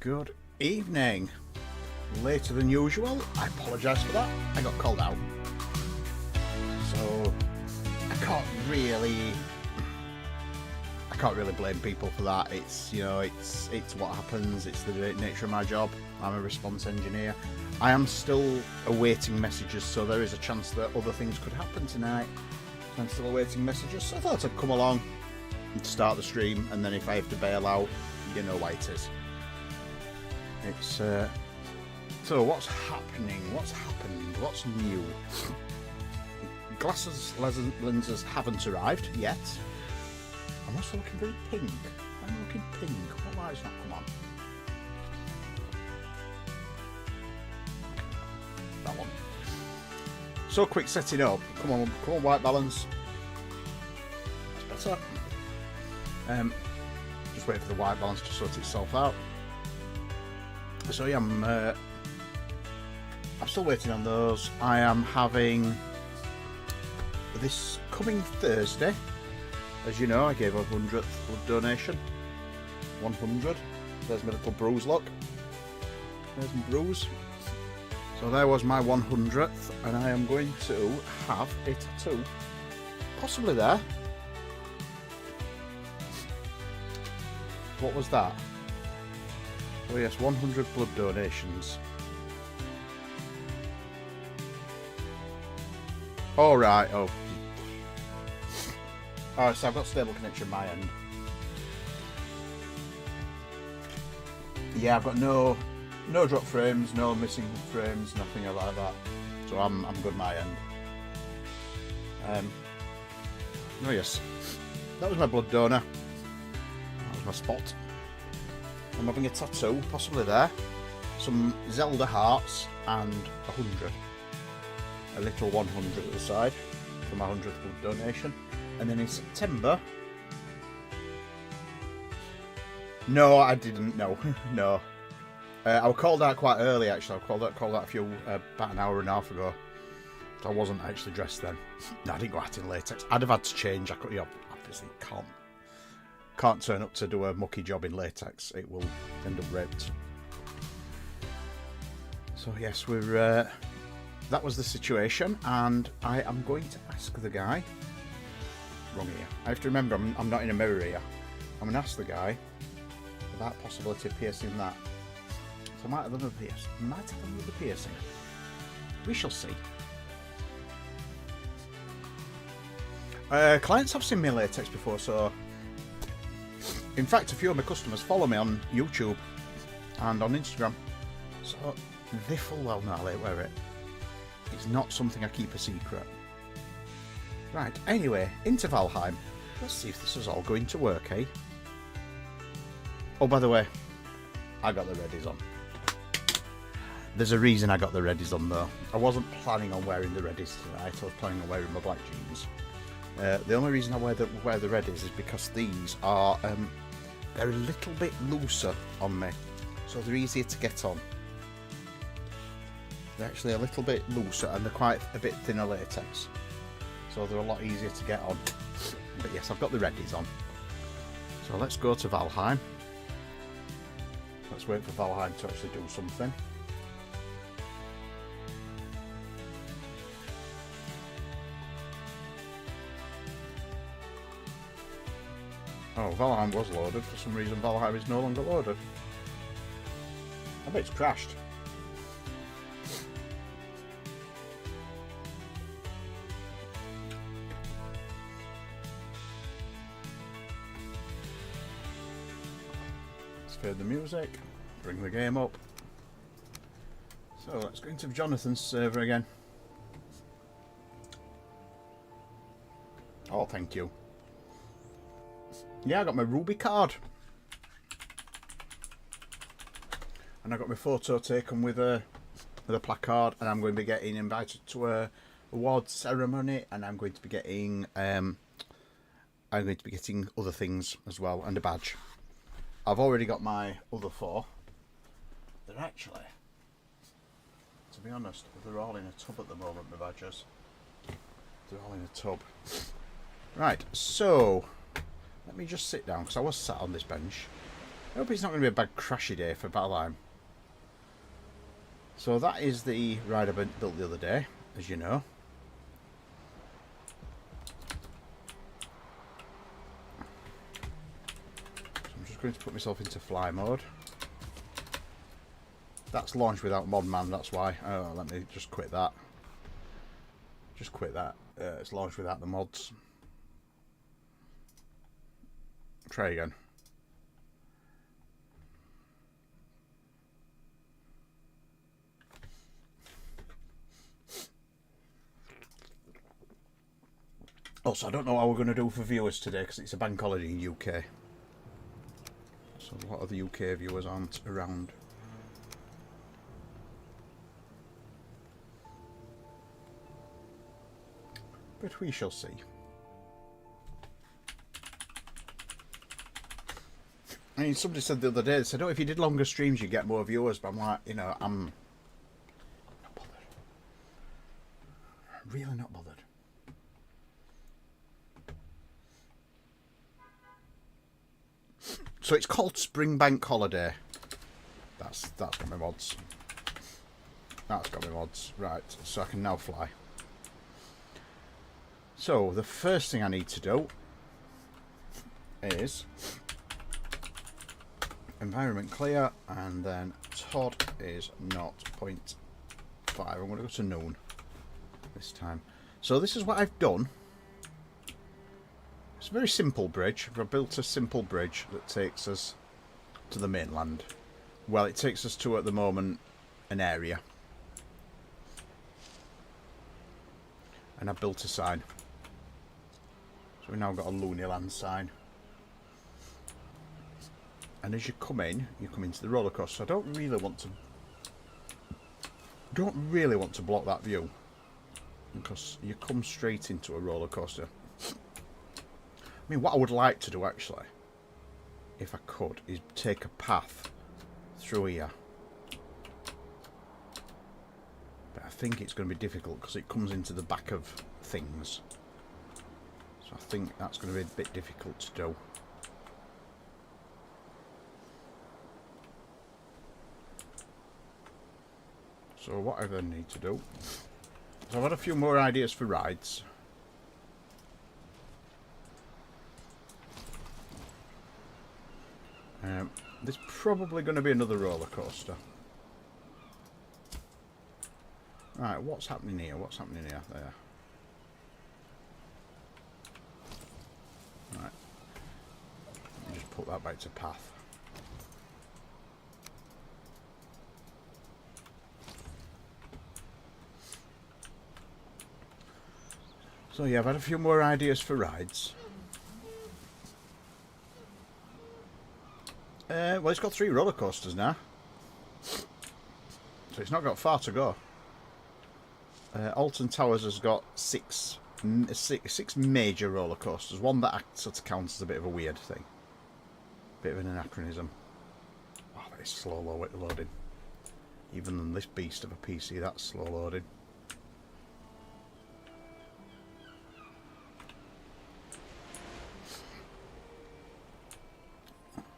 Good evening. Later than usual. I apologise for that. I got called out. So I can't really blame people for that. It's it's what happens. It's the nature of my job. I'm a response engineer. I am still awaiting messages, so there is a chance that other things could happen tonight. I'm still awaiting messages, so I thought I'd come along and start the stream, and then if I have to bail out, you know why it is. It's so what's happening? What's happened? What's new? Glasses lenses haven't arrived yet. I'm also looking very pink. I'm looking pink. Why is that? Come on. That one. So quick setting up. Come on, white balance. That's better. Just wait for the white balance to sort itself out. So yeah, I'm still waiting on those. I am having this coming Thursday. As you know, I gave a 100th blood donation. 100. There's my little bruise, look. There's my bruise. So there was my 100th, and I am going to have a tattoo. Possibly there. What was that? Oh yes, 100 blood donations. All right. Oh. Alright, so I've got stable connection my end. Yeah, I've got no drop frames, no missing frames, nothing like that. So I'm good my end. Oh yes, that was my blood donor. That was my spot. I'm having a tattoo, possibly there. Some Zelda hearts and 100. A little 100 at the side for my 100th blood donation. And then in September... No, I didn't, no. No. I was called out quite early, actually. I was called out about an hour and a half ago. So I wasn't actually dressed then. No, I didn't go out in latex. I'd have had to change. I could, obviously can't turn up to do a mucky job in latex. It will end up ripped. So yes, we're... that was the situation, and I am going to ask the guy... Wrong ear. I have to remember I'm not in a mirror here. I'm going to ask the guy about the possibility of piercing that. So I might have another piercing. We shall see. Clients have seen me in latex before, so... In fact, a few of my customers follow me on YouTube and on Instagram. So they full well know I wear it. It's not something I keep a secret. Right, anyway, into Valheim. Let's see if this is all going to work, eh? Oh, by the way, I got the reddies on. There's a reason I got the reddies on, though. I wasn't planning on wearing the reddies tonight. I was planning on wearing my black jeans. The only reason I wear the reddies is because these are they're a little bit looser on me, so they're easier to get on. They're actually a little bit looser, and they're quite a bit thinner latex. So they're a lot easier to get on. But yes, I've got the reddies on. So let's go to Valheim. Let's wait for Valheim to actually do something. Oh, Valheim was loaded. For some reason, Valheim is no longer loaded. I bet it's crashed. Fade the music, bring the game up. So let's go into Jonathan's server again. Oh, thank you. Yeah, I got my Ruby card. And I got my photo taken with a placard, and I'm going to be getting invited to a awards ceremony, and I'm going to be getting other things as well, and a badge. I've already got my other 4. They're actually, to be honest, they're all in a tub at the moment, my badges. They're all in a tub. Right, so let me just sit down, because I was sat on this bench. I hope it's not going to be a bad crashy day for Builderheim. So that is the ride I built the other day, as you know. So I'm just going to put myself into fly mode. That's launched without mod man, that's why. Oh, let me just quit that. Just quit that. It's launched without the mods. Try again. Also, I don't know how we're going to do for viewers today because it's a bank holiday in UK. So a lot of the UK viewers aren't around. But we shall see. I mean, somebody said the other day, they said, oh, if you did longer streams, you'd get more viewers. But I'm like, you know, I'm not bothered. I'm really not bothered. So it's called Spring Bank Holiday. That's got my mods. That's got my mods. Right, so I can now fly. So the first thing I need to do is environment clear, and then Todd is 0.5. I'm going to go to noon this time. So this is what I've done. It's a very simple bridge. I've built a simple bridge that takes us to the mainland. Well, it takes us to, at the moment, an area. And I've built a sign. So we've now got a Loonyland sign. And as you come into the roller coaster. I don't really want to block that view, because you come straight into a roller coaster. I mean, what I would like to do actually, if I could, is take a path through here. But I think it's going to be difficult because it comes into the back of things. So I think that's going to be a bit difficult to do. So what I then need to do is I've had a few more ideas for rides. There's probably going to be another roller coaster. Right, what's happening here? What's happening here? There. Right. Let me just put that back to path. So yeah, I've had a few more ideas for rides. Well, it's got 3 roller coasters now, so it's not got far to go. Alton Towers has got six major roller coasters. One that sort of counts as a bit of a weird thing, bit of an anachronism. Oh, that is slow loading. Even on this beast of a PC, that's slow loading.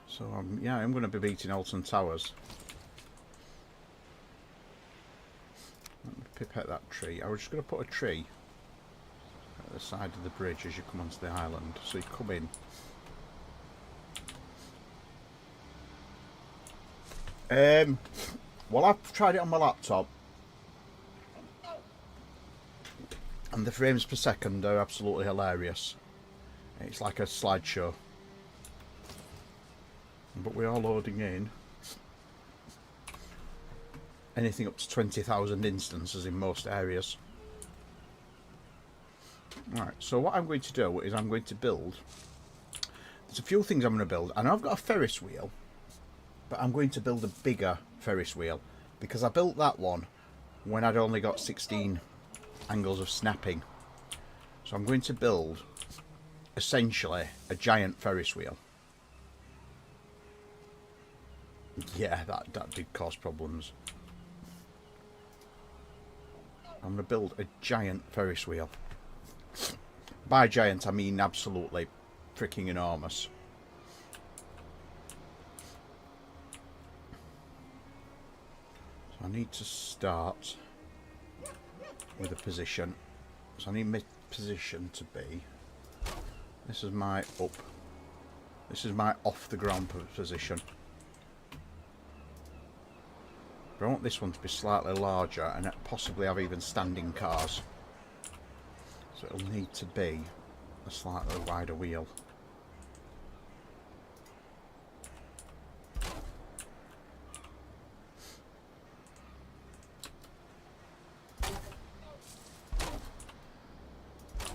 So yeah, I'm going to be beating Alton Towers. Let me pipette that tree. I was just going to put a tree at the side of the bridge as you come onto the island. So you come in. Well, I've tried it on my laptop, and the frames per second are absolutely hilarious. It's like a slideshow. But we are loading in anything up to 20,000 instances in most areas. Right, so what I'm going to do is I'm going to build. There's a few things I'm going to build. I know I've got a Ferris wheel, but I'm going to build a bigger Ferris wheel because I built that one when I'd only got 16 angles of snapping. So I'm going to build essentially a giant Ferris wheel. Yeah, that did cause problems. I'm going to build a giant Ferris wheel. By giant, I mean absolutely freaking enormous. I need to start with a position. So I need my position to be... This is my up. This is my off the ground position. But I want this one to be slightly larger and possibly have even standing cars. So it'll need to be a slightly wider wheel.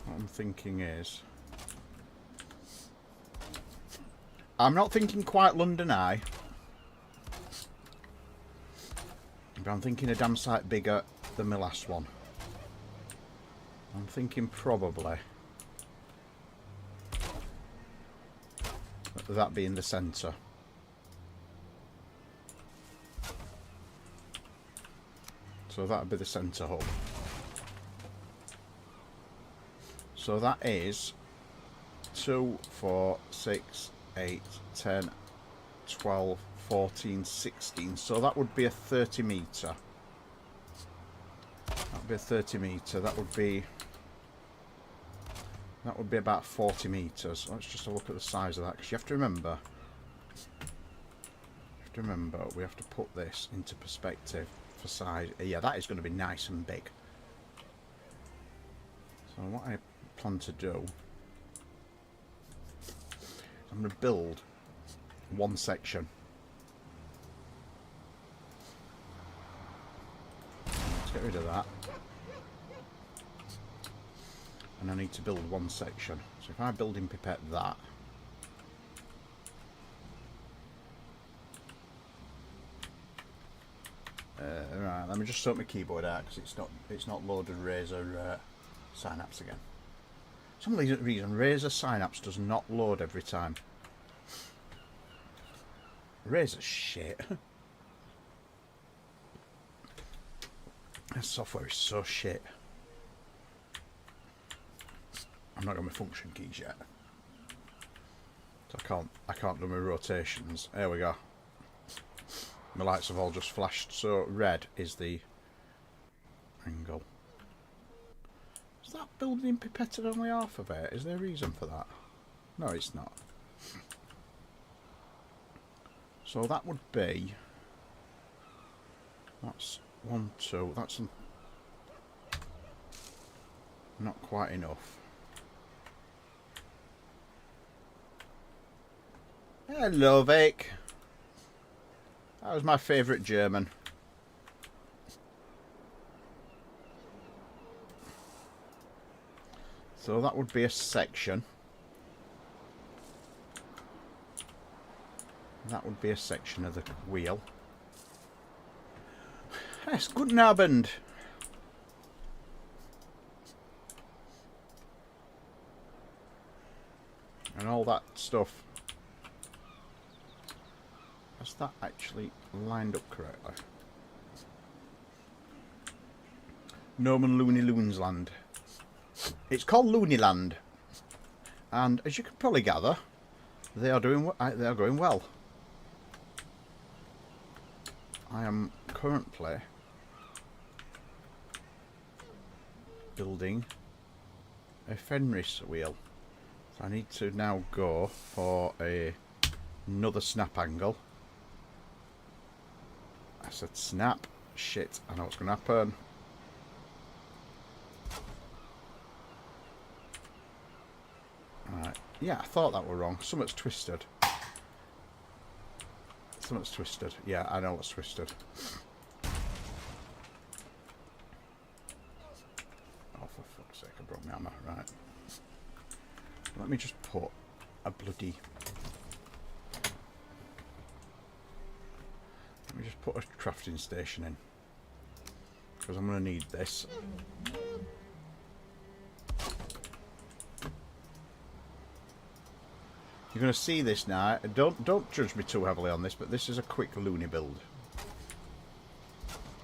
What I'm thinking is... I'm not thinking quite London Eye. But I'm thinking a damn sight bigger than my last one. I'm thinking probably that being the centre. So that would be the centre hub. So that is 2, 4, 6, 8, 10, 12, 14, 16. So that would be a 30 metre. That would be a 30 metre. That would be about 40 metres. Let's just have a look at the size of that, because you have to remember. We have to put this into perspective for size. Yeah, that is going to be nice and big. So what I plan to do, I'm going to build one section. Let's get rid of that. And I need to build one section. So if I build in pipette that, right, let me just sort my keyboard out because it's not loaded Razer Synapse again. For some reason Razer Synapse does not load every time. Razer's shit. This software is so shit. I'm not got my function keys yet, so I can't do my rotations. There we go. My lights have all just flashed. So red is the angle. Is that building pipetted only half of it? Is there a reason for that? No, it's not. So that would be... That's 1, 2. That's not quite enough. Hello, Vic. That was my favourite German. So that would be a section. That would be a section of the wheel. Yes, guten Abend. And all that stuff. Has that actually lined up correctly? Norman Loonyland. It's called Loonyland, and as you can probably gather, they are going well. I am currently building a Fenris wheel, so I need to now go for another snap angle. I said snap. Shit, I know what's going to happen. Right. Yeah, I thought that were wrong. Something's twisted. Something's twisted. Yeah, I know what's twisted. Oh, for fuck's sake, I broke my hammer. Right. Let me just put a bloody... Let me just put a crafting station in, because I'm going to need this. You're going to see this now. Don't judge me too heavily on this, but this is a quick loony build.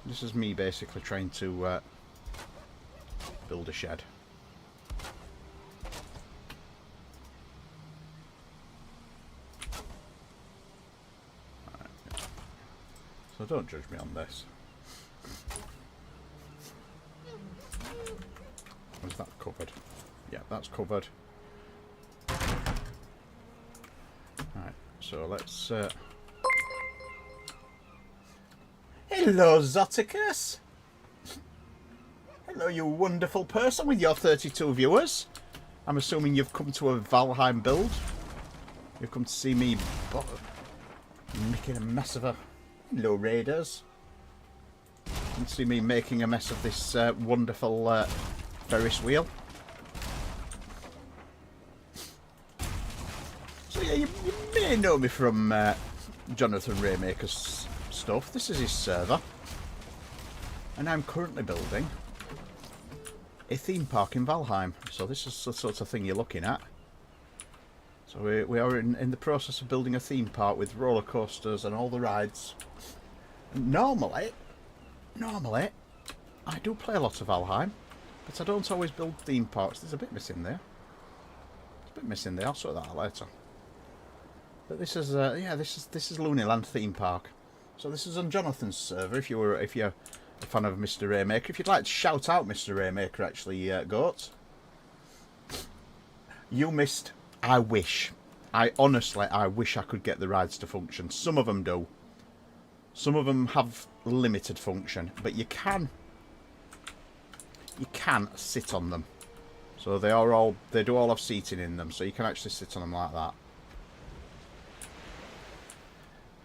This is me basically trying to build a shed. So don't judge me on this. covered. Yeah, that's covered. Right, so let's... Hello, Zoticus! Hello, you wonderful person with your 32 viewers. I'm assuming you've come to a Valheim build. You've come to see me making a mess of a... Hello, Raiders. You can see me making a mess of this wonderful Ferris wheel. So yeah, you may know me from Jonathan Raymaker's stuff. This is his server. And I'm currently building a theme park in Valheim. So this is the sort of thing you're looking at. So we are in the process of building a theme park with roller coasters and all the rides. And normally, I do play a lot of Valheim, but I don't always build theme parks. There's a bit missing there. There's a bit missing there. I'll sort that out later. But this is yeah, this is Loonyland theme park. So this is on Jonathan's server. If you're a fan of Mr. Raymaker, if you'd like to shout out Mr. Raymaker, actually, Goat, you missed. I wish. I honestly wish I could get the rides to function. Some of them do. Some of them have limited function, but you can sit on them. So they do all have seating in them, so you can actually sit on them like that.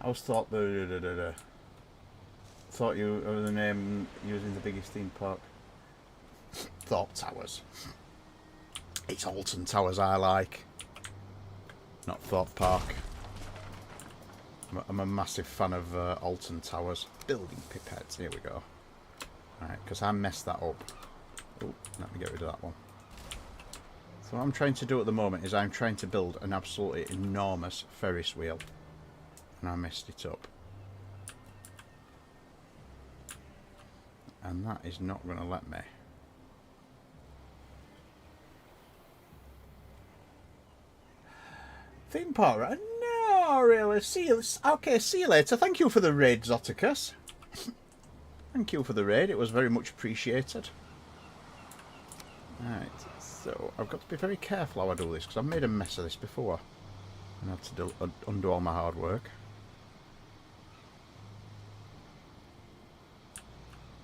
I always thought thought you were the name using the biggest theme park. Thorpe Towers. It's Alton Towers I like, not Thorpe Park. I'm a massive fan of Alton Towers. Building pipettes, here we go. Alright, because I messed that up. Oh, let me get rid of that one. So what I'm trying to do at the moment is I'm trying to build an absolutely enormous Ferris wheel. And I messed it up. And that is not going to let me. Theme park, right? No, really. See you. Okay, see you later. Thank you for the raid, Zoticus. Thank you for the raid. It was very much appreciated. Right, so I've got to be very careful how I do this because I've made a mess of this before. And I had to undo all my hard work.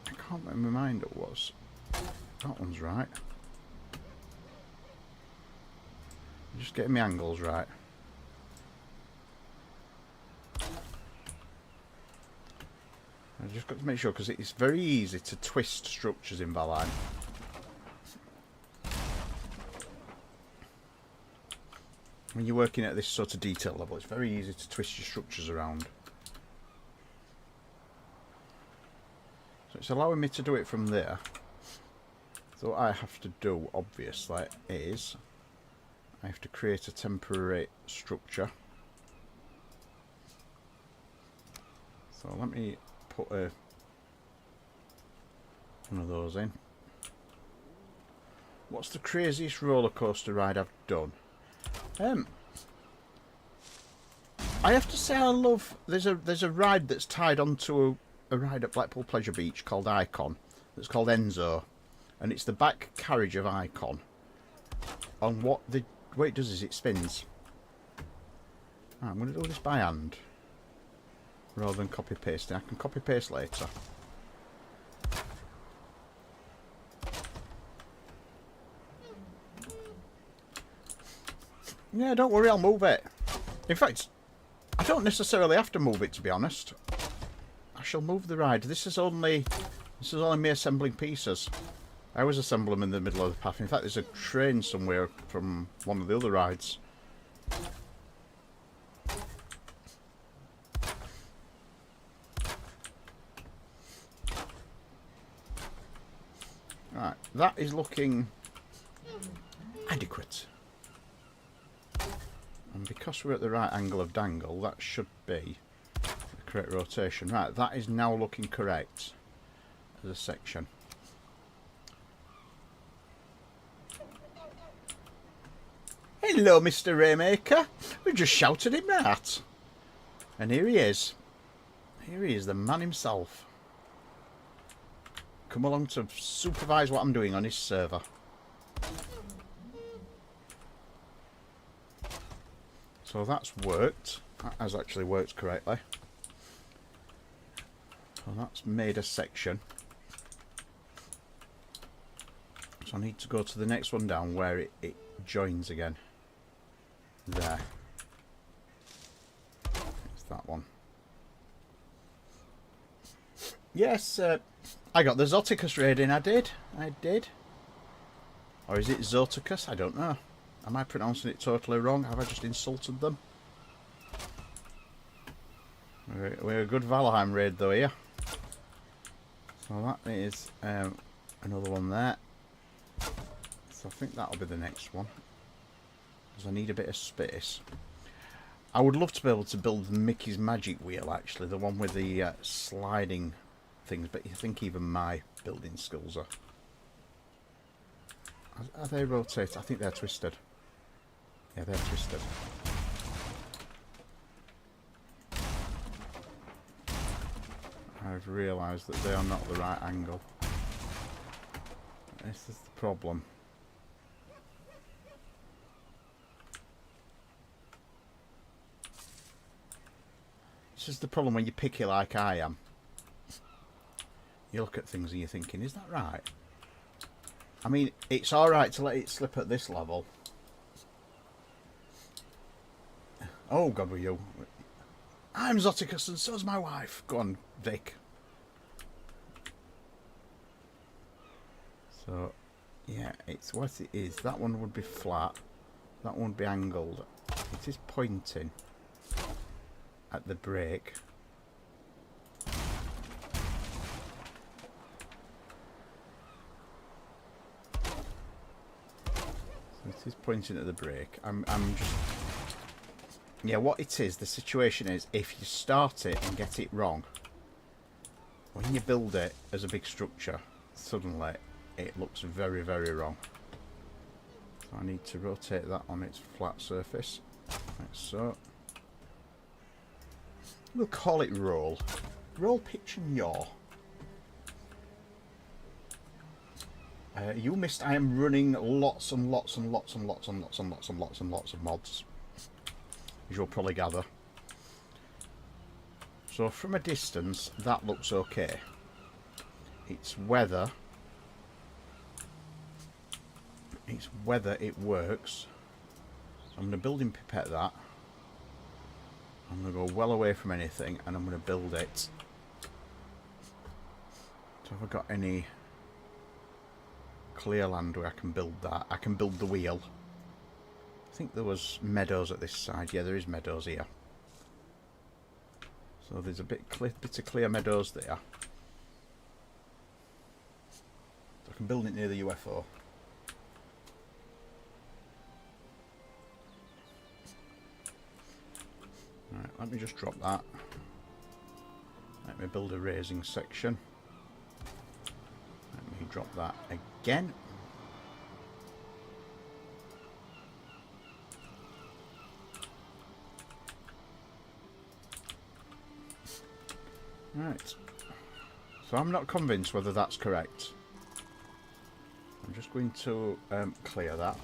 I can't remember my mind it was. That one's right. I'm just getting my angles right. I've just got to make sure because it's very easy to twist structures in Valheim. When you're working at this sort of detail level, it's very easy to twist your structures around. So it's allowing me to do it from there. So what I have to do, obviously, is I have to create a temporary structure. So let me put one of those in. What's the craziest roller coaster ride I've done? I have to say I love. There's a ride that's tied onto a ride at Blackpool Pleasure Beach called Icon. That's called Enzo, and it's the back carriage of Icon. On what it does is it spins. I'm going to do this by hand rather than copy pasting. I can copy paste later. Yeah, don't worry, I'll move it. In fact, I don't necessarily have to move it, to be honest. I shall move the ride. This is only me assembling pieces. I always assemble them in the middle of the path. In fact, there's a train somewhere from one of the other rides. Right, that is looking adequate. And because we're at the right angle of dangle, that should be the correct rotation. Right, that is now looking correct as a section. Hello, Mr. Raymaker. We just shouted him that. And here he is. Here he is, the man himself. Come along to supervise what I'm doing on his server. So that's worked. That has actually worked correctly. So that's made a section. So I need to go to the next one down where it joins again. There. It's that one. Yes, I got the Zoticus raid in. I did. Or is it Zoticus? I don't know. Am I pronouncing it totally wrong? Have I just insulted them? We're a good Valheim raid though here. So that is another one there. So I think that'll be the next one. Because I need a bit of space. I would love to be able to build Mickey's Magic Wheel actually. The one with the sliding things. But I think even my building skills are they rotated? I think they're twisted. Yeah, they're twisted. I've realised that they are not the right angle. This is the problem. This is the problem when you're picky like I am. You look at things and you're thinking, is that right? I mean, it's alright to let it slip at this level. Oh, God, were you? I'm Zoticus and so's my wife. Go on, Vic. So, yeah, it's what it is. That one would be flat. That one would be angled. It is pointing at the break. It is pointing at the break. I'm just... Yeah, what it is, the situation is, if you start it and get it wrong, when you build it as a big structure, suddenly it looks very, very wrong. So I need to rotate that on its flat surface, like so. We'll call it roll. Roll, pitch and yaw. You missed. I am running lots and lots and lots and lots and lots and lots and lots and lots of mods, as you'll probably gather. So from a distance, that looks okay. It's whether it works. So I'm going to building pipette that. I'm going to go well away from anything, and I'm going to build it. So have I got any clear land where I can build that? I can build the wheel. I think there was meadows at this side. Yeah, there is meadows here. So there's a bit of clear meadows there. So I can build it near the UFO. Right, let me just drop that. Let me build a raising section. Let me drop that again. Right. So I'm not convinced whether that's correct. I'm just going to clear that.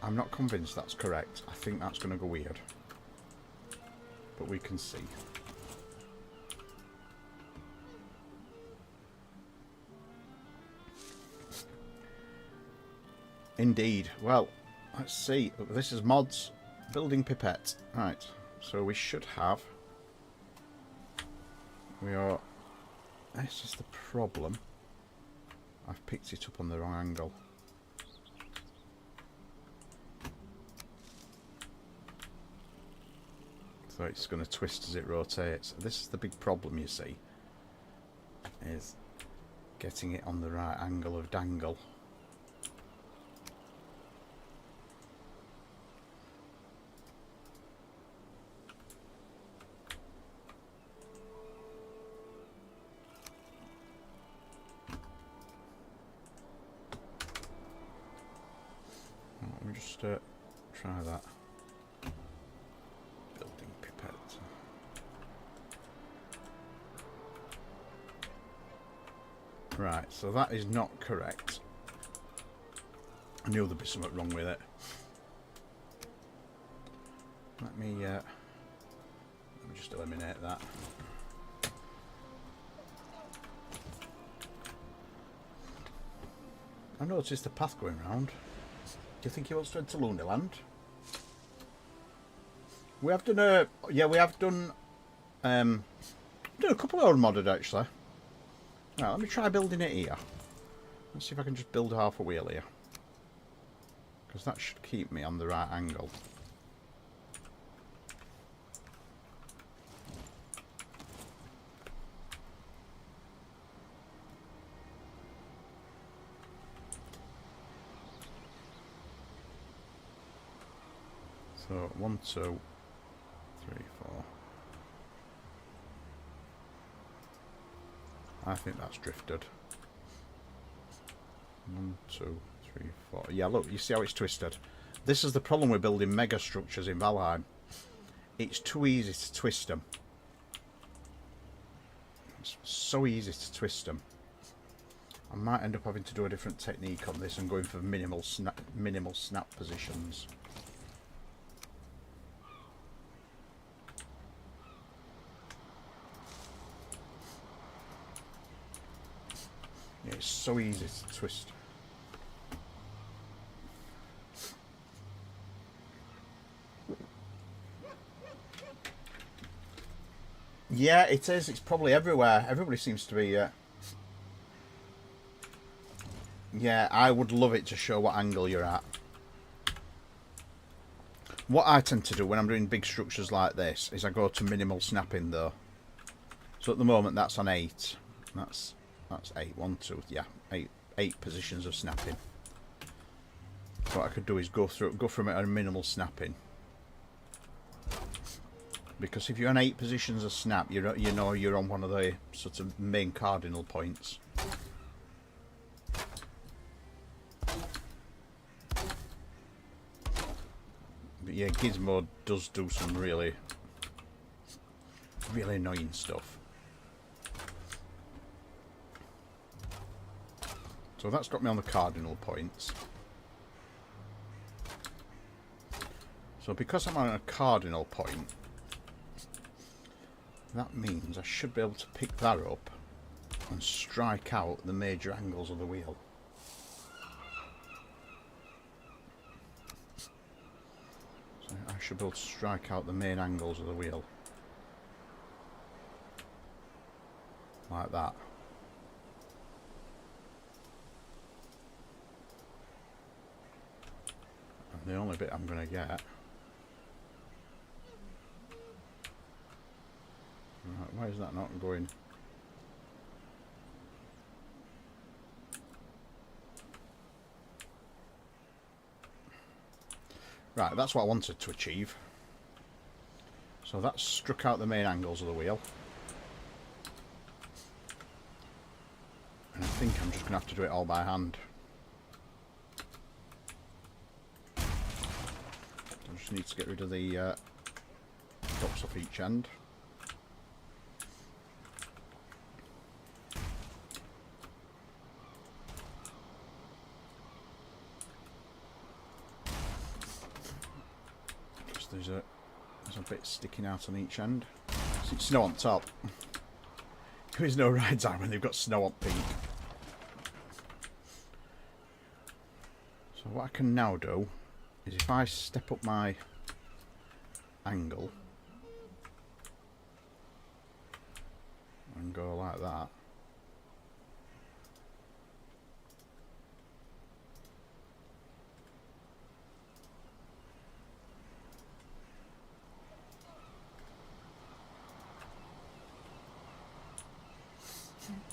I'm not convinced that's correct. I think that's going to go weird. But we can see. Indeed. Well, let's see. This is mods. Building pipette. Right. So we should have... We are... This is the problem. I've picked it up on the wrong angle. So it's going to twist as it rotates. This is the big problem, you see, is getting it on the right angle of dangle. Let me just try that. Building pipette. Right, so that is not correct. I knew there'd be something wrong with it. Let me just eliminate that. I noticed the path going round. Do you think he wants to enter Loonyland? We have done a we have done a couple of modded actually. Right, let me try building it here. Let's see if I can just build half a wheel here, because that should keep me on the right angle. So 1, 2, 3, 4. I think that's drifted. 1, 2, 3, 4. Yeah, look, you see how it's twisted. This is the problem with building mega structures in Valheim. It's too easy to twist them. It's so easy to twist them. I might end up having to do a different technique on this and going for minimal snap positions. Yeah, it's so easy to twist. Yeah, it is. It's probably everywhere. Everybody seems to be... Yeah, I would love it to show what angle you're at. What I tend to do when I'm doing big structures like this is I go to minimal snapping though. So at the moment that's on 8. That's 8. 1, 2, yeah, 8 positions of snapping. So what I could do is go from it on minimal snapping. Because if you're on 8 positions of snap, you know you're on one of the sort of main cardinal points. But yeah, Gizmo does do some really annoying stuff. So that's got me on the cardinal points. So because I'm on a cardinal point, that means I should be able to pick that up and strike out the major angles of the wheel. So I should be able to strike out the main angles of the wheel. Like that. And the only bit I'm going to get... Right, why is that not going? Right, that's what I wanted to achieve. So that's struck out the main angles of the wheel. And I think I'm just going to have to do it all by hand. I just need to get rid of the tops off each end. There's a bit sticking out on each end. It's snow on top. There is no ride time when they've got snow on peak. So what I can now do is if I step up my angle and go like that,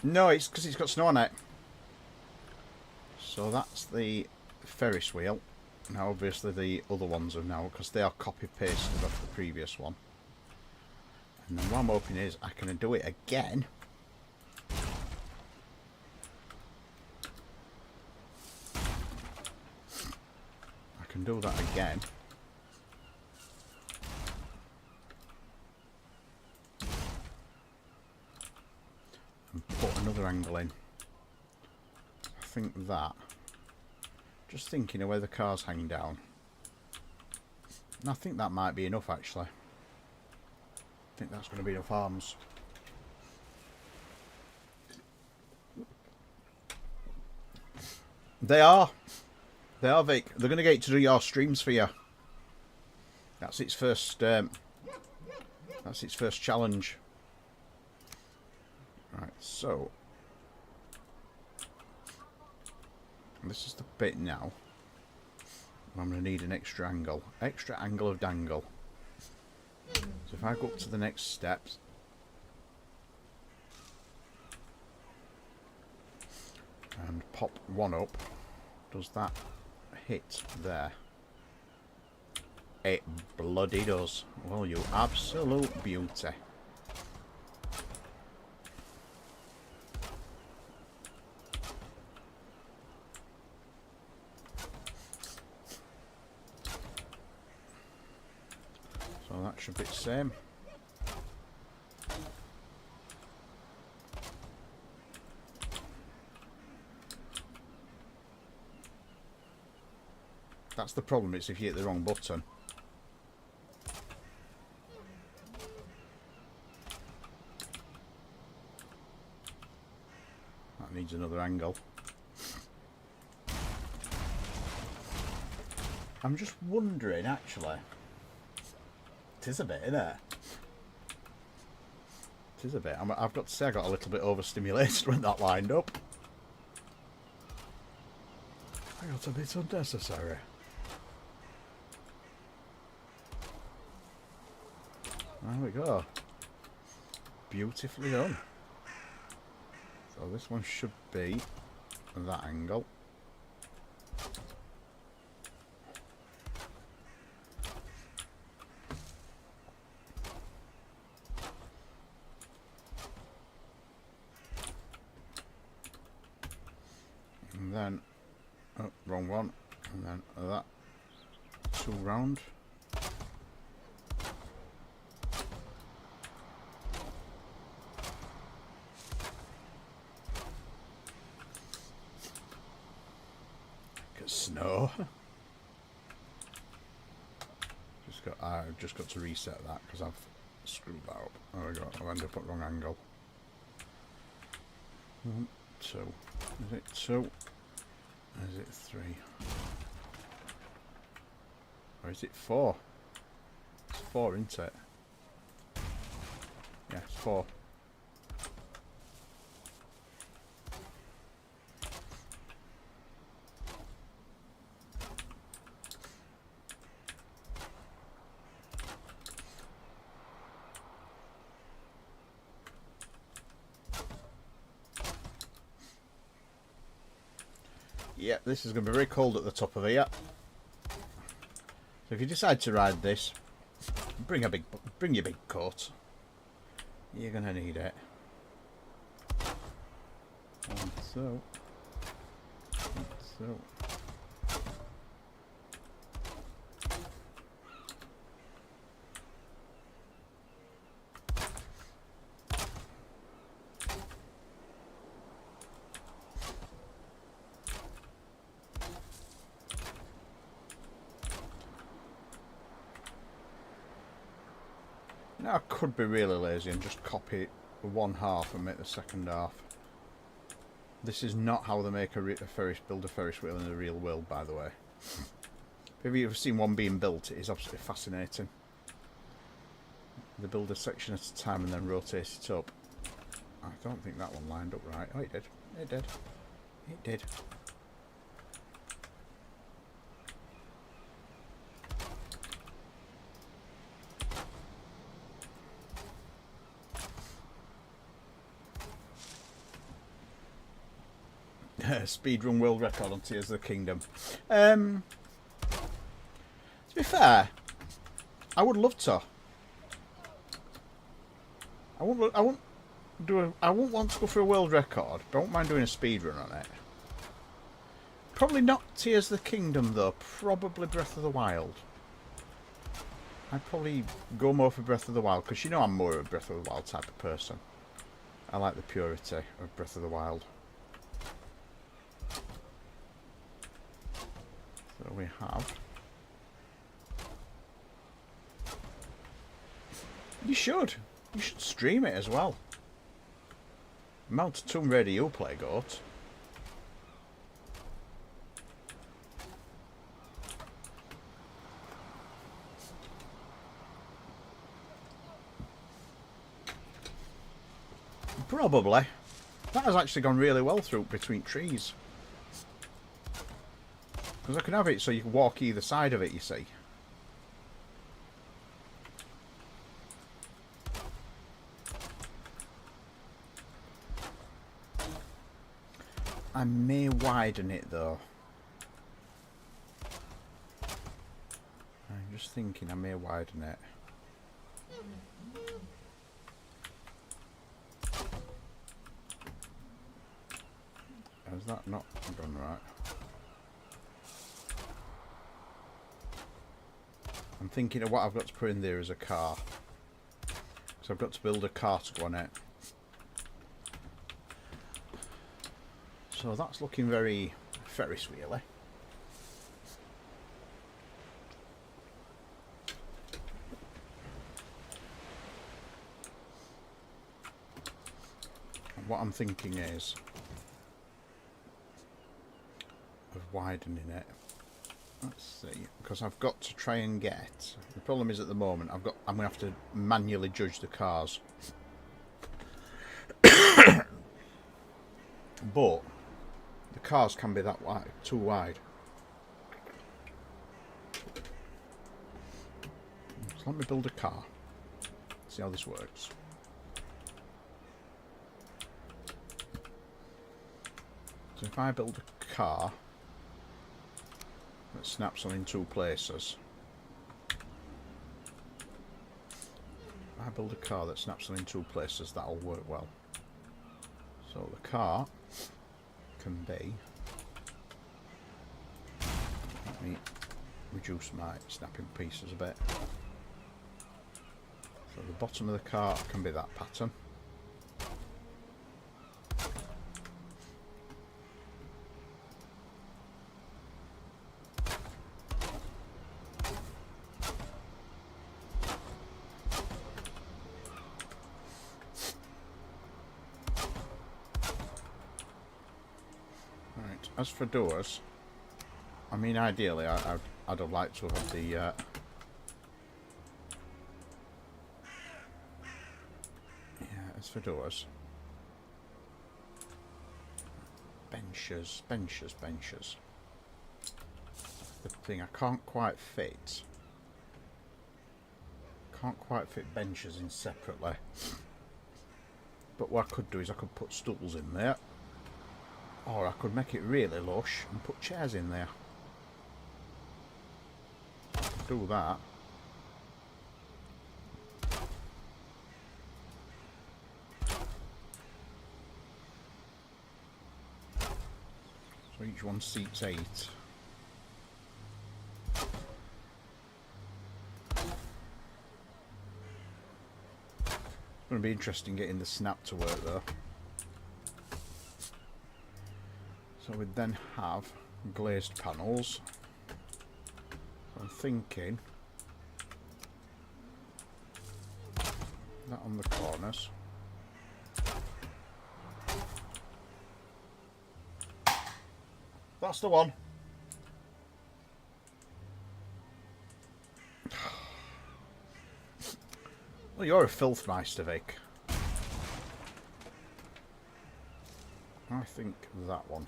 no, it's because it's got snow on it. So that's the Ferris wheel. Now obviously the other ones are now, because they are copy pasted off the previous one. And then what I'm hoping is I can do it again. I can do that again. And put another angle in. I think that Just thinking of where the cars hang down. And I think that might be enough, actually. I think that's going to be enough arms. They are. They are, Vic. They're going to get to do your streams for you. That's its first. That's its first challenge. Right. So this is the bit now. I'm going to need an extra angle. Extra angle of dangle. So if I go up to the next steps. And pop one up. Does that hit there? It bloody does. Well, you absolute beauty. So that should be the same. That's the problem, it's if you hit the wrong button. That needs another angle. I'm just wondering, actually. It is a bit, isn't it? It is a bit. I've got to say I got a little bit overstimulated when that lined up. I got a bit unnecessary. There we go. Beautifully done. So this one should be that angle. And then, oh, wrong one. And then that two round. Snow. I've just got to reset that because I've screwed that up. There we go. I'll end up at wrong angle. 1, 2. Is it 2? Is it 3? Or is it 4? It's 4, isn't it? Yeah, it's 4. Yeah, this is going to be very cold at the top of here. So if you decide to ride this, bring your big coat. You're going to need it. And so. Now I could be really lazy and just copy one half and make the second half. This is not how they make build a Ferris wheel in the real world, by the way. Have you ever seen one being built? It is absolutely fascinating. They build a section at a time and then rotate it up. I don't think that one lined up right. Oh, it did. It did. It did. Speedrun world record on Tears of the Kingdom. To be fair, I would love to. I won't want to go for a world record, but I won't mind doing a speedrun on it. Probably not Tears of the Kingdom though. Probably Breath of the Wild. I'd probably go more for Breath of the Wild because you know I'm more of a Breath of the Wild type of person. I like the purity of Breath of the Wild. we have... You should stream it as well. Mount a Tomb Raider you play, Goat. Probably. That has actually gone really well through between trees. Because I can have it so you can walk either side of it, you see. I may widen it though. I'm just thinking I may widen it. Has that not gone right? I'm thinking of what I've got to put in there as a car. So I've got to build a car to go on it. So that's looking very Ferris wheelie. And what I'm thinking is of widening it. Let's see, because I've got to try and get. The problem is at the moment I'm gonna have to manually judge the cars. But the cars can be that wide, too wide. So let me build a car. See how this works. So if I build a car that snaps on in two places. If I build a car that snaps on in two places, that'll work well. So the car can be... Let me reduce my snapping pieces a bit. So the bottom of the car can be that pattern. As for doors, I mean, ideally, I'd have liked to have had the yeah, as for doors, benches. The thing I can't quite fit benches in separately. But what I could do is I could put stools in there. Or I could make it really lush and put chairs in there. I could do that. So each one seats 8. It's going to be interesting getting the snap to work though. So we'd then have glazed panels. So I'm thinking that on the corners. That's the one. Well, you're a filthmeister, Vic. I think that one.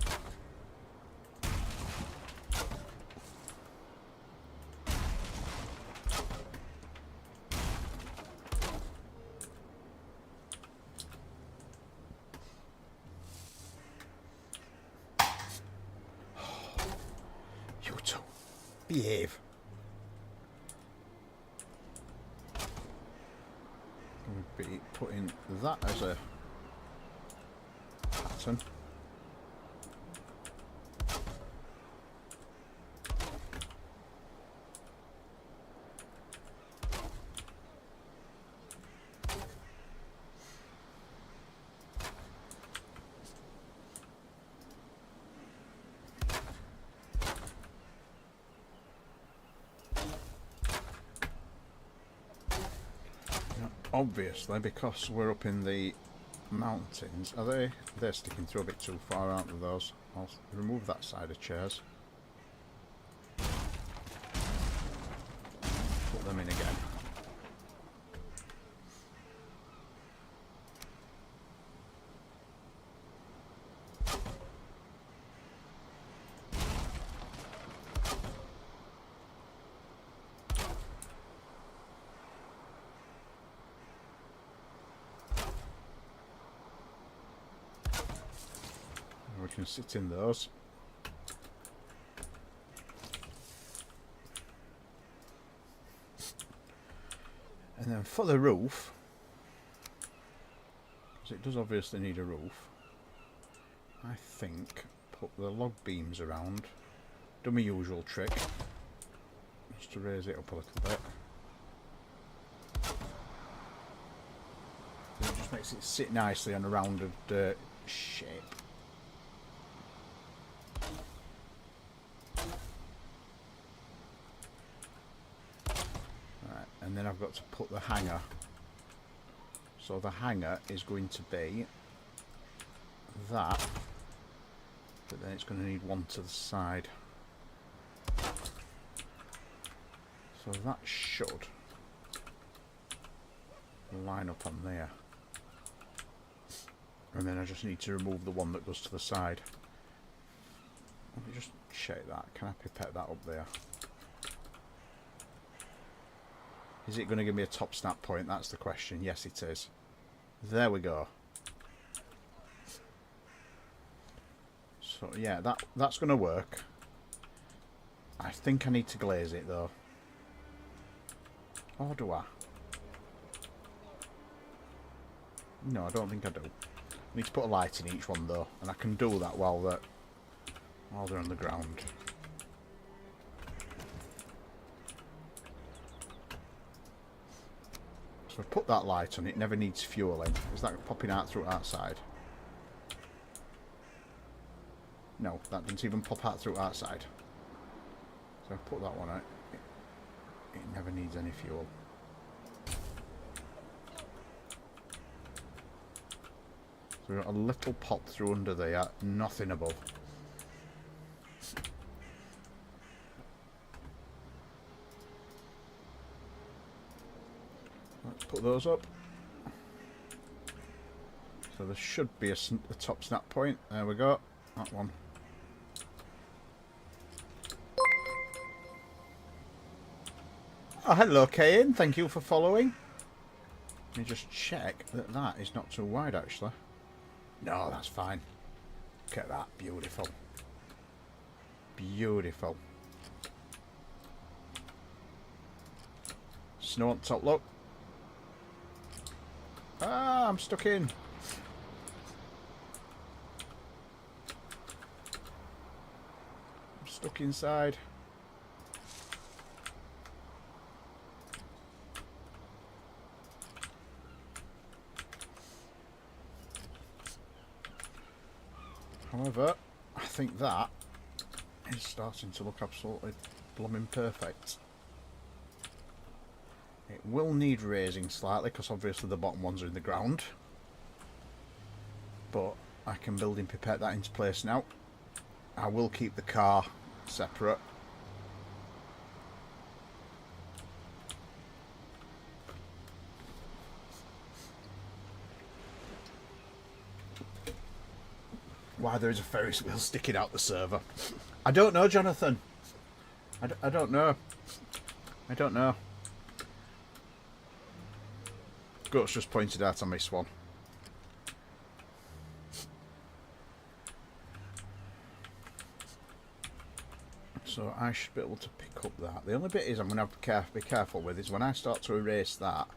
You two, behave. We'll be putting that as a pattern. obviously, because we're up in the mountains, they're sticking through a bit too far, aren't they, those? I'll remove that side of chairs. Put them in again. We can sit in those. And then for the roof, because it does obviously need a roof, I think put the log beams around, do my usual trick, just to raise it up a little bit. It just makes it sit nicely on a rounded shape. And then I've got to put the hanger. So the hanger is going to be that, but then it's going to need one to the side. So that should line up on there. And then I just need to remove the one that goes to the side. Let me just check that. Can I pipette that up there? Is it going to give me a top snap point? That's the question. Yes, it is. There we go. So yeah, that's going to work. I think I need to glaze it though. Or do I? No, I don't think I do. I need to put a light in each one though, and I can do that while they're on the ground. So I put that light on, it never needs fueling. Is that popping out through outside? No, that didn't even pop out through outside. So I put that one out. It never needs any fuel. So we've got a little pop through under there, nothing above. Let's put those up. So there should be a top snap point. There we go. That one. Oh, hello, Kane. Thank you for following. Let me just check that that is not too wide, actually. No, that's fine. Look at that. Beautiful. Beautiful. Snow on top, look. Ah, I'm stuck in. I'm stuck inside. However, I think that is starting to look absolutely blooming perfect. It will need raising slightly because obviously the bottom ones are in the ground. But I can building pipette that into place now. I will keep the car separate. Why there is a Ferris wheel sticking out the server? I don't know, Jonathan. I don't know. I don't know. Goat's just pointed out I missed one. So I should be able to pick up that. The only bit is I'm going to have to be careful with is when I start to erase that,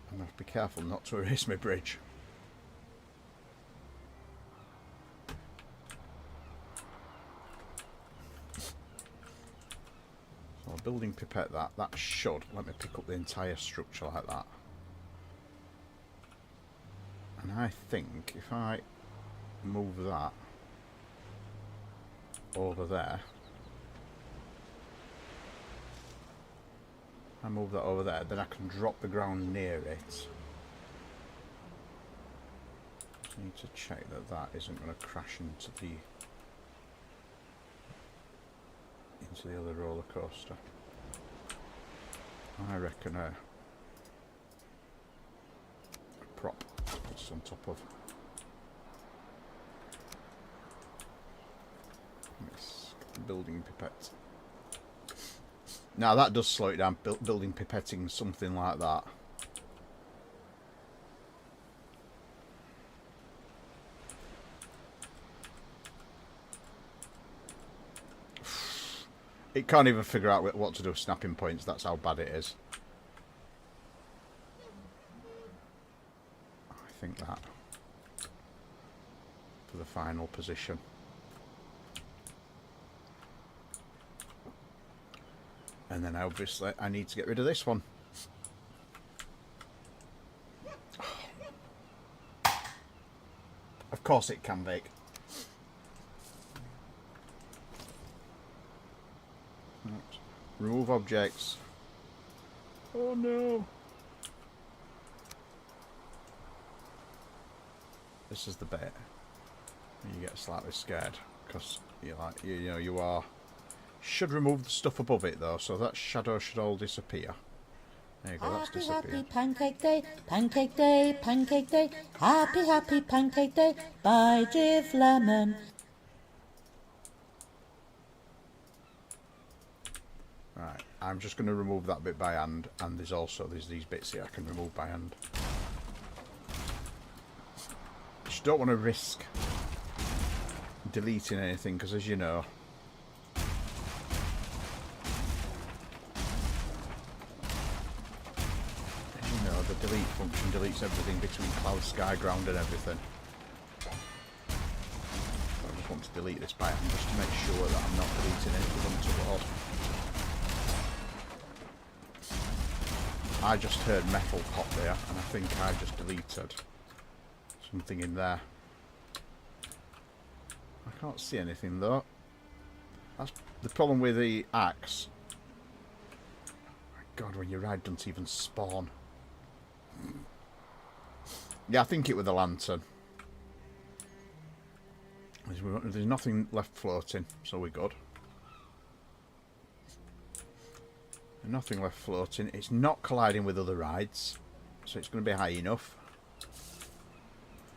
I'm going to have to be careful not to erase my bridge. So building pipette that should let me pick up the entire structure like that. And I think if I move that over there, I move that over there, then I can drop the ground near it. I need to check that that isn't going to crash into the other roller coaster. I reckon a prop to put this on top of. Yes, building pipette. Now that does slow it down, building pipetting something like that. It can't even figure out what to do with snapping points, that's how bad it is. I think that for the final position. And then obviously I need to get rid of this one. Of course it can bake. Remove objects. Oh no. This is the bit when you get slightly scared because you are. Should remove the stuff above it though, so that shadow should all disappear. There you go, that's disappeared. Happy pancake day, pancake day, pancake day. Happy, happy pancake day by Jiv Lemon. Right, I'm just going to remove that bit by hand, and there's these bits here I can remove by hand. Just don't want to risk deleting anything, because as you know, the delete function deletes everything between cloud, sky, ground and everything. So I just want to delete this by hand just to make sure that I'm not deleting anything untoward. I just heard metal pop there, and I think I just deleted something in there. I can't see anything though. That's the problem with the axe. Oh my God, when you ride doesn't even spawn. Yeah, I think it was the lantern. There's nothing left floating, so we're good. Nothing left floating. It's not colliding with other rides, so it's going to be high enough.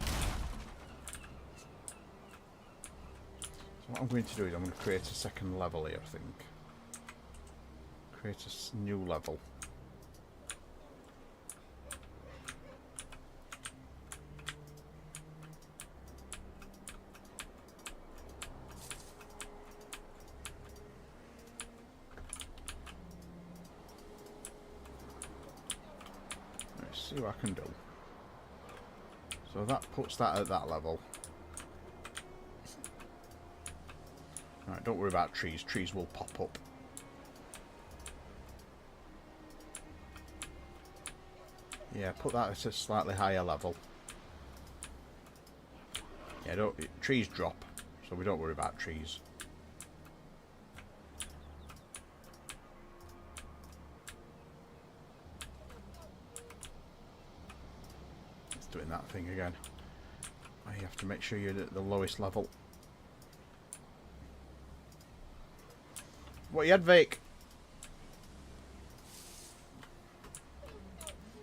So what I'm going to do is I'm going to create a second level here, I think. Create a new level. See what I can do. So that puts that at that level. Alright, don't worry about trees. Trees will pop up. Yeah, put that at a slightly higher level. Yeah, trees drop, so we don't worry about trees. Doing that thing again. You have to make sure you're at the lowest level. What you had, Vic?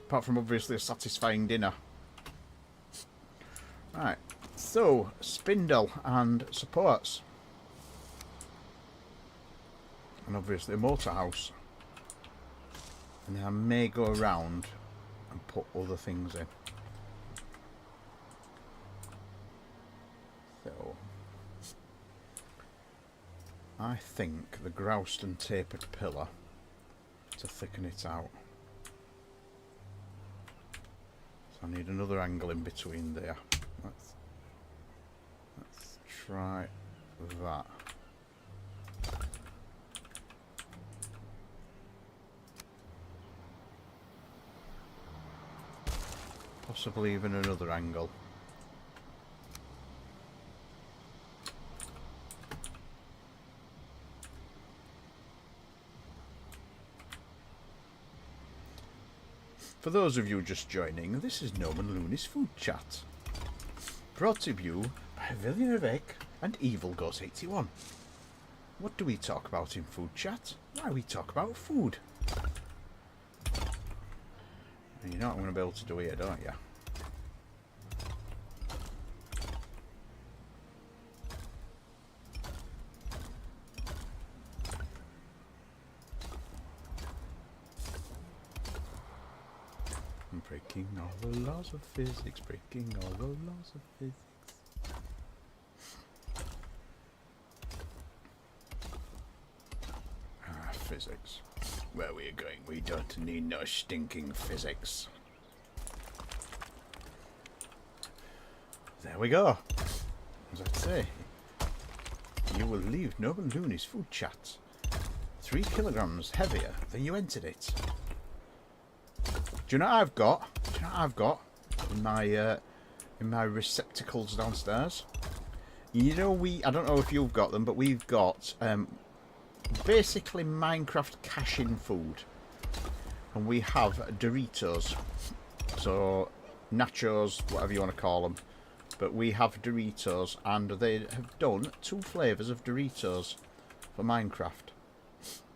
Apart from obviously a satisfying dinner. Right, so spindle and supports. And obviously a motor house. And then I may go around and put other things in. I think the groused and tapered pillar to thicken it out. So I need another angle in between there. Let's try that. Possibly even another angle. For those of you just joining, this is Gnome and Loony's Food Chat. Brought to you by Villain of Egg and Evil Ghost 81. What do we talk about in Food Chat? Why, we talk about food. And you know what I'm going to be able to do here, don't you? I'm breaking all the laws of physics, breaking all the laws of physics. Physics. Where we are going, we don't need no stinking physics. There we go. As I say, you will leave Gnome and Loony's Food Chat 3 kilograms heavier than you entered it. Do you know what I've got? Do you know what I've got in my receptacles downstairs? You know, I don't know if you've got them, but we've got basically Minecraft cash-in food, and we have Doritos, so nachos, whatever you want to call them, but we have Doritos, and they have done 2 flavours of Doritos for Minecraft,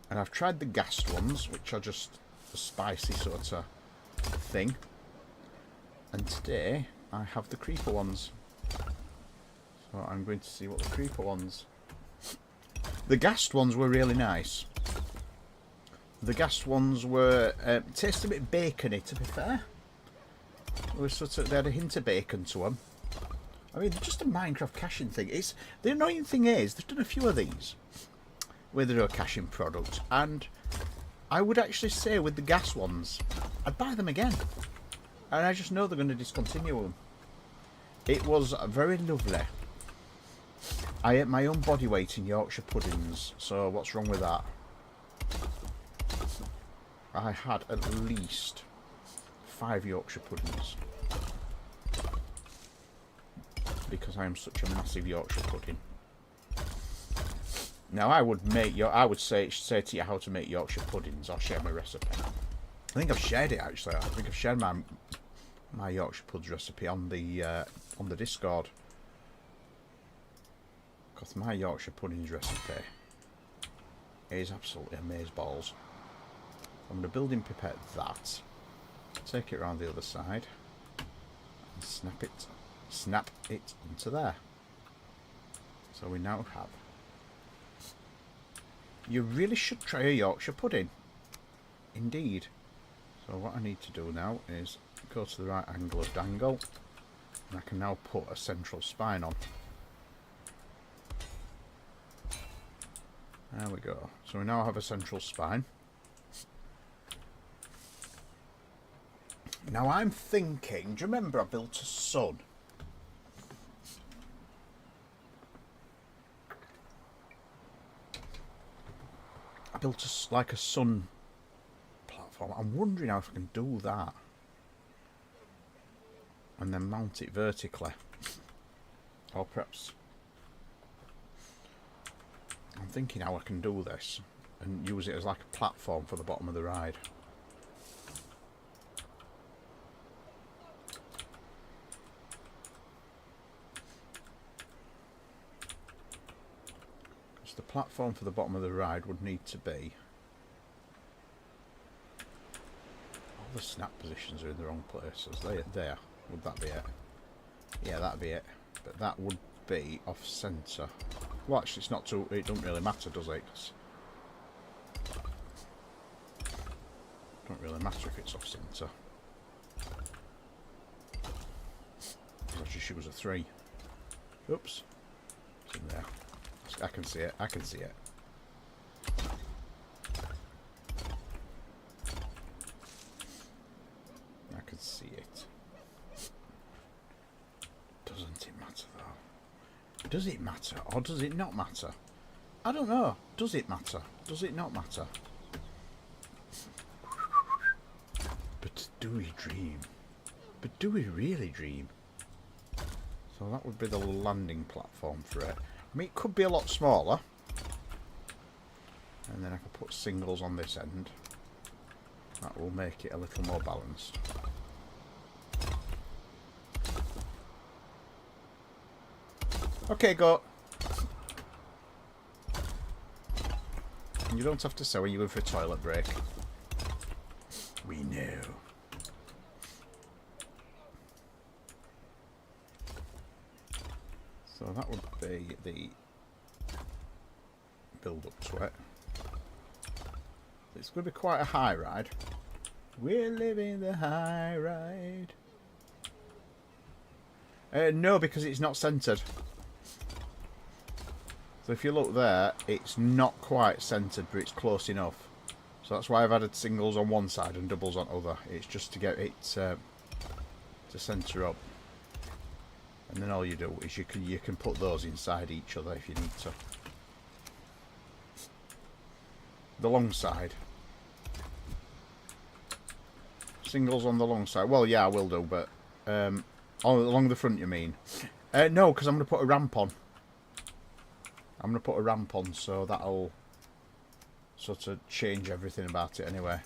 and I've tried the gassed ones, which are just a spicy sort of thing, and today I have the creeper ones, so I'm going to see what the creeper ones. The gassed ones were really nice. The gassed ones were tasted a bit bacony, to be fair. They had a hint of bacon to them. I mean, just a Minecraft caching thing. The annoying thing is they've done a few of these with their caching product, and I would actually say with the gas ones, I'd buy them again. And I just know they're going to discontinue them. It was very lovely. I ate my own body weight in Yorkshire puddings, so what's wrong with that? I had at least 5 Yorkshire puddings. Because I am such a massive Yorkshire pudding. Now I would say to you how to make Yorkshire puddings. I'll share my recipe. I think I've shared it actually. I think I've shared my Yorkshire puddings recipe on the Discord. Because my Yorkshire puddings recipe is absolutely amazeballs. I'm going to building pipette that, take it around the other side, and snap it into there. So we now have. You really should try a Yorkshire pudding, indeed. So what I need to do now is go to the right angle of dangle, and I can now put a central spine on. There we go. So we now have a central spine. Now I'm thinking, do you remember I built a sun? I built like a sun platform. I'm wondering how I can do that. And then mount it vertically. Or perhaps I'm thinking how I can do this and use it as like a platform for the bottom of the ride. Because the platform for the bottom of the ride would need to be... All the snap positions are in the wrong places. There. Would that be it? Yeah, that'd be it. But that would be off centre. Well, actually, it's not too. It doesn't really matter, does it? Don't really matter if it's off centre. I'll just use a 3. Oops. It's in there. I can see it. I can see it. I can see it. Doesn't it matter though? Does it matter or does it not matter? I don't know. Does it matter? Does it not matter? But do we dream? But do we really dream? So that would be the landing platform for it. I mean, it could be a lot smaller. And then I could put singles on this end. That will make it a little more balanced. Okay, go. And you don't have to say when you're going for a toilet break. We know. So that would be the build up to it. It's going to be quite a high ride. We're living the high ride. No, because it's not centred. So if you look there, it's not quite centred, but it's close enough. So that's why I've added singles on one side and doubles on other. It's just to get it to centre up. And then all you do is you can put those inside each other if you need to. The long side. Singles on the long side. Well, yeah, I will do, but along the front, you mean? No, because I'm going to put a ramp on. I'm going to put a ramp on, so that'll sort of change everything about it anyway.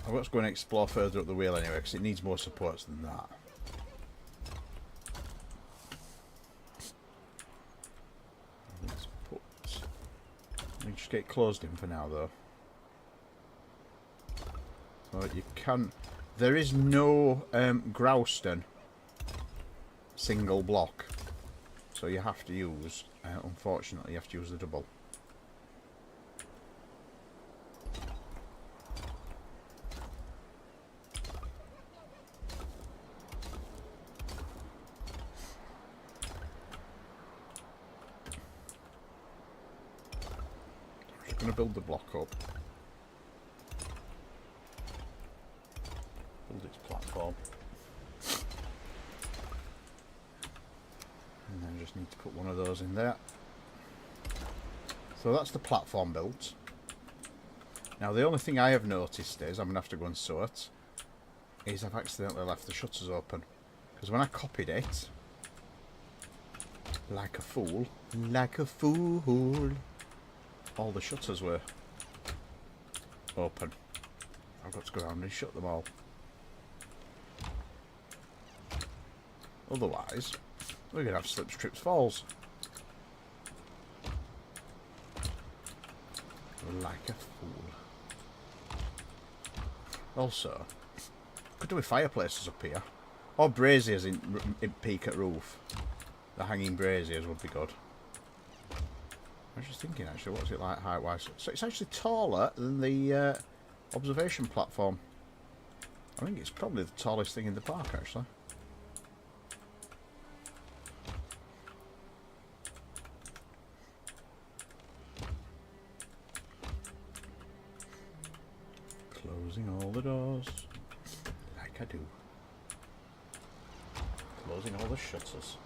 I've got to go and explore further up the wheel anyway, because it needs more supports than that. Let me just get it closed in for now, though. So you can. There is no Grouston single block, so you have to use. Unfortunately, you have to use the double. Going to build the block up, build its platform, and then just need to put one of those in there. So that's the platform built. Now the only thing I have noticed is, I'm going to have to go and sort, is I've accidentally left the shutters open, because when I copied it, like a fool, all the shutters were open. I've got to go around and shut them all. Otherwise, we're going to have slips, trips, falls. Like a fool. Also, could do with fireplaces up here. Or braziers in peak at roof. The hanging braziers would be good. I was just thinking, actually, what's it like height-wise? So it's actually taller than the observation platform. I think it's probably the tallest thing in the park, actually. Closing all the doors, like I do. Closing all the shutters.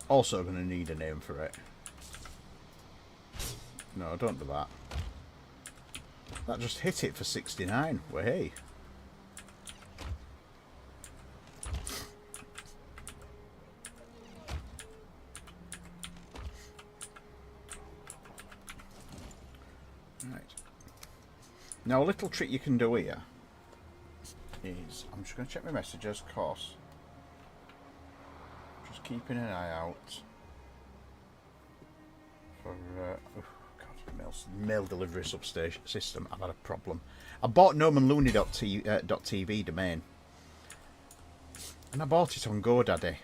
Also going to need a name for it. No, don't do that. That just hit it for 69. Well, hey. Right. Now, a little trick you can do here is, I'm just going to check my messages, of course. Just keeping an eye out for mail delivery substation system. I've had a problem. I bought NomanLooney.tv domain, and I bought it on GoDaddy.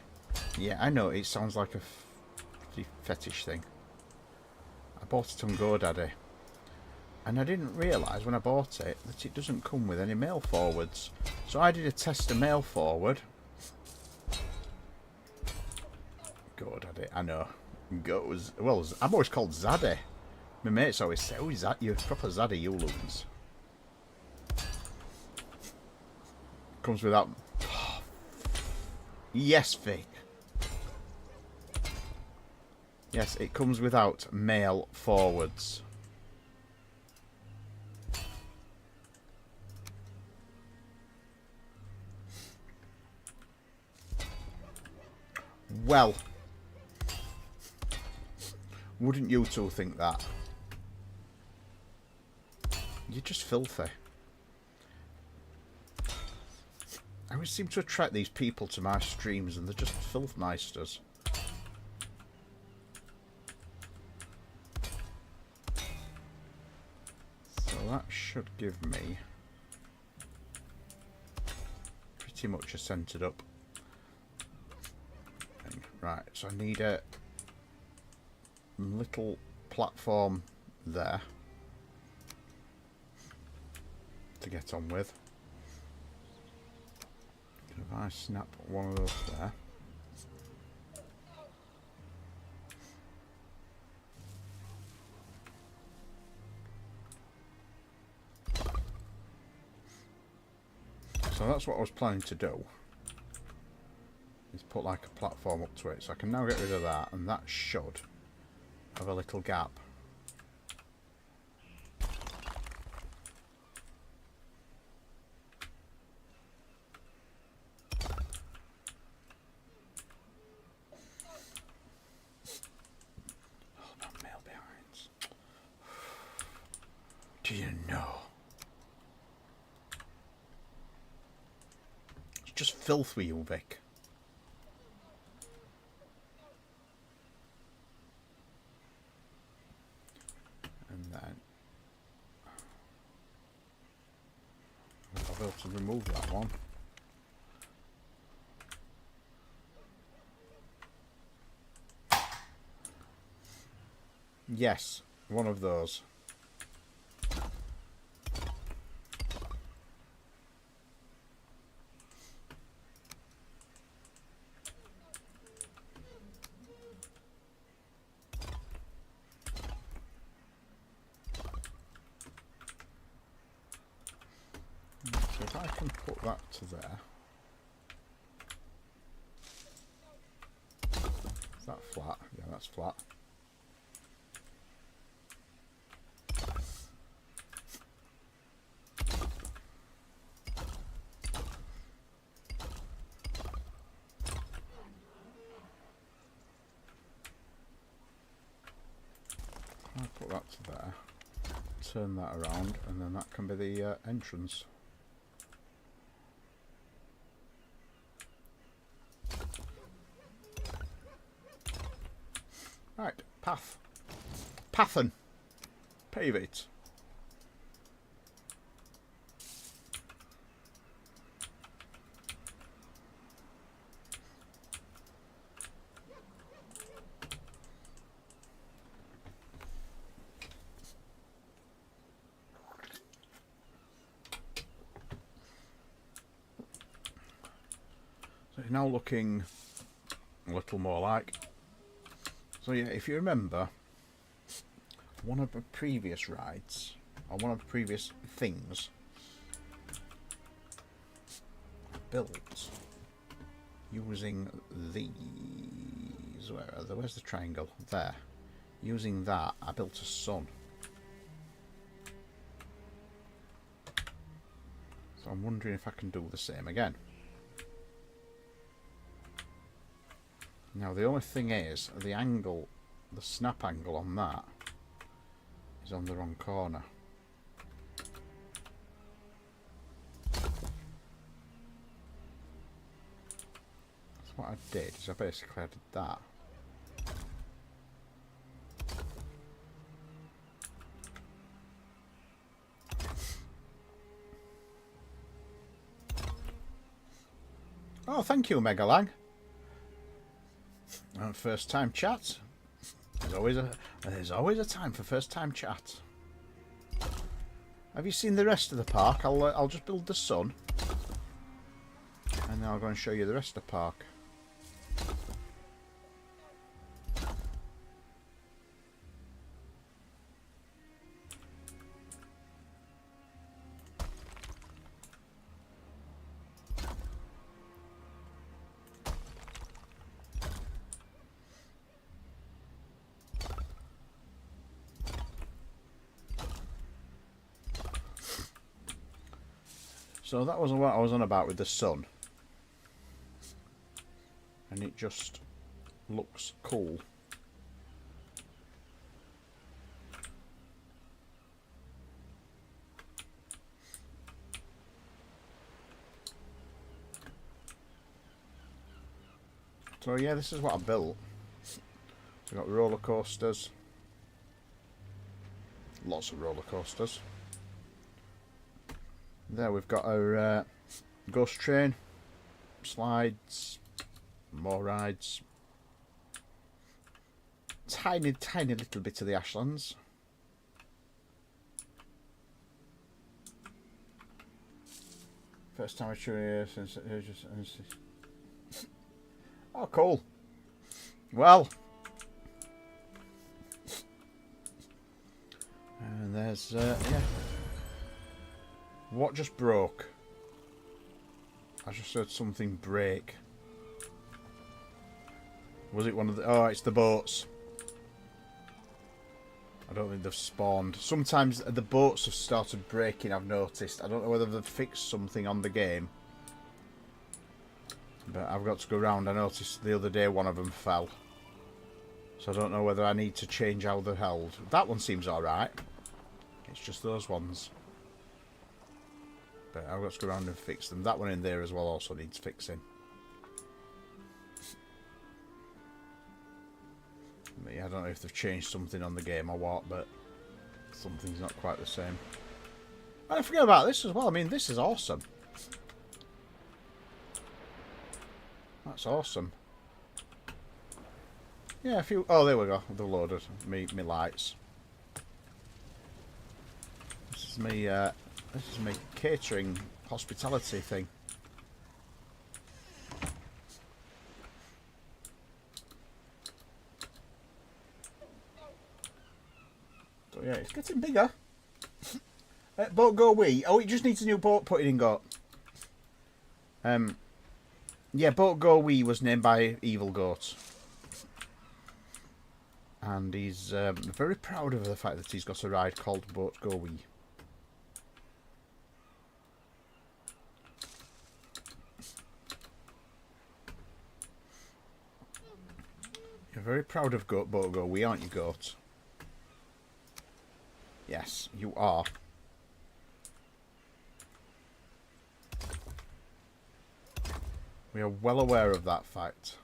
Yeah, I know it sounds like a fetish thing. I bought it on GoDaddy, and I didn't realise when I bought it that it doesn't come with any mail forwards. So I did a test of mail forward. GoDaddy, I know. Well, I'm always called Zaddy. My mates always say, "Oh, you're proper Zaddy, you loons." Comes with that Yes, Vic. Yes, it comes without mail forwards. Well, wouldn't you two think that? You're just filthy. I always seem to attract these people to my streams and they're just filthmeisters. So that should give me pretty much a centered up thing. Right, so I need a little platform there to get on with. If I snap one of those there. So that's what I was planning to do. Is put like a platform up to it. So I can now get rid of that, and that should have a little gap. Do you know? It's just filth with you, Vic. And then I'll be able to remove that one. Yes, one of those. So if I can put that to there. Is that flat? Yeah, that's flat. I'll put that to there. Turn that around, and then that can be the entrance. Right, path. Pathen. Pave it. So it's now looking a little more like. So yeah, if you remember, one of the previous rides, or one of the previous things, built using these. Where's the triangle? There. Using that, I built a sun. So I'm wondering if I can do the same again. Now the only thing is, the angle, the snap angle on that is on the wrong corner. So what I did is I basically added that. Oh, thank you, Megalang. First time chat. There's always a time for first time chat. Have you seen the rest of the park? I'll just build the sun, and then I'll go and show you the rest of the park. So that was what I was on about with the sun. And it just looks cool. So yeah, this is what I built. We've got roller coasters. Lots of roller coasters. There we've got our ghost train, slides, more rides. Tiny little bit of the Ashlands. First time I chew here since oh, cool. Well, and there's yeah. What just broke? I just heard something break. Was it one of the? Oh, it's the boats. I don't think they've spawned. Sometimes the boats have started breaking, I've noticed. I don't know whether they've fixed something on the game. But I've got to go round. I noticed the other day one of them fell. So I don't know whether I need to change how they're held. That one seems alright. It's just those ones. But I've got to go around and fix them. That one in there as well also needs fixing. But yeah, I don't know if they've changed something on the game or what, but something's not quite the same. And I forget about this as well. I mean, this is awesome. That's awesome. Yeah, if you... Oh, there we go. They've loaded me lights. This is me catering hospitality thing. So yeah, it's getting bigger. Boat Go Wee. Oh, it just needs a new boat putting in got. Yeah, Boat Go Wee was named by Evil Goat. And he's very proud of the fact that he's got a ride called Boat Go Wee. You're very proud of Boat Go Wee, aren't you, Goat? Yes, you are. We are well aware of that fact.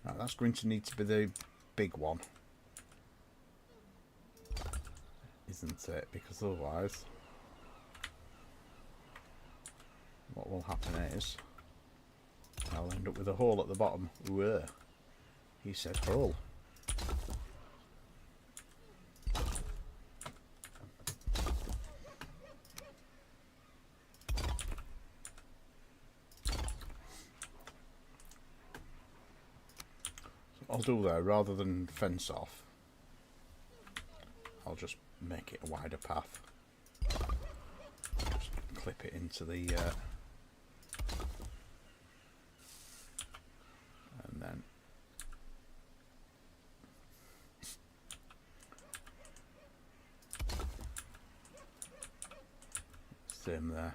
Right, that's going to need to be the big one. Isn't it? Because otherwise, what will happen is I'll end up with a hole at the bottom. Whoa. He said hole. I'll do there, rather than fence off, I'll just make it a wider path. Just clip it into the and then same there.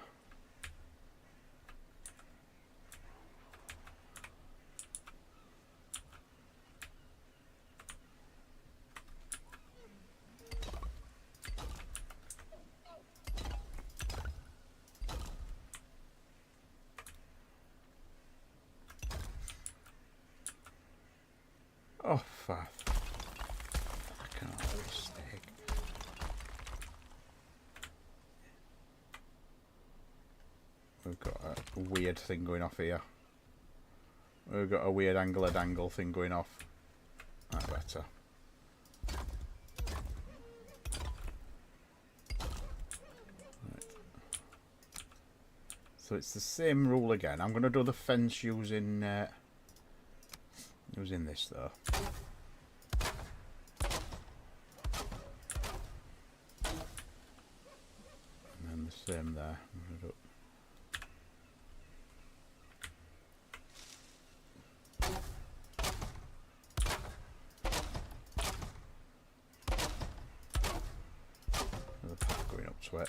Oh, fuck. Fucking hell, this stick. We've got a weird thing going off here. We've got a weird angle thing going off. That better. Right. So it's the same rule again. I'm going to do the fence using this though. And then the same there. to it.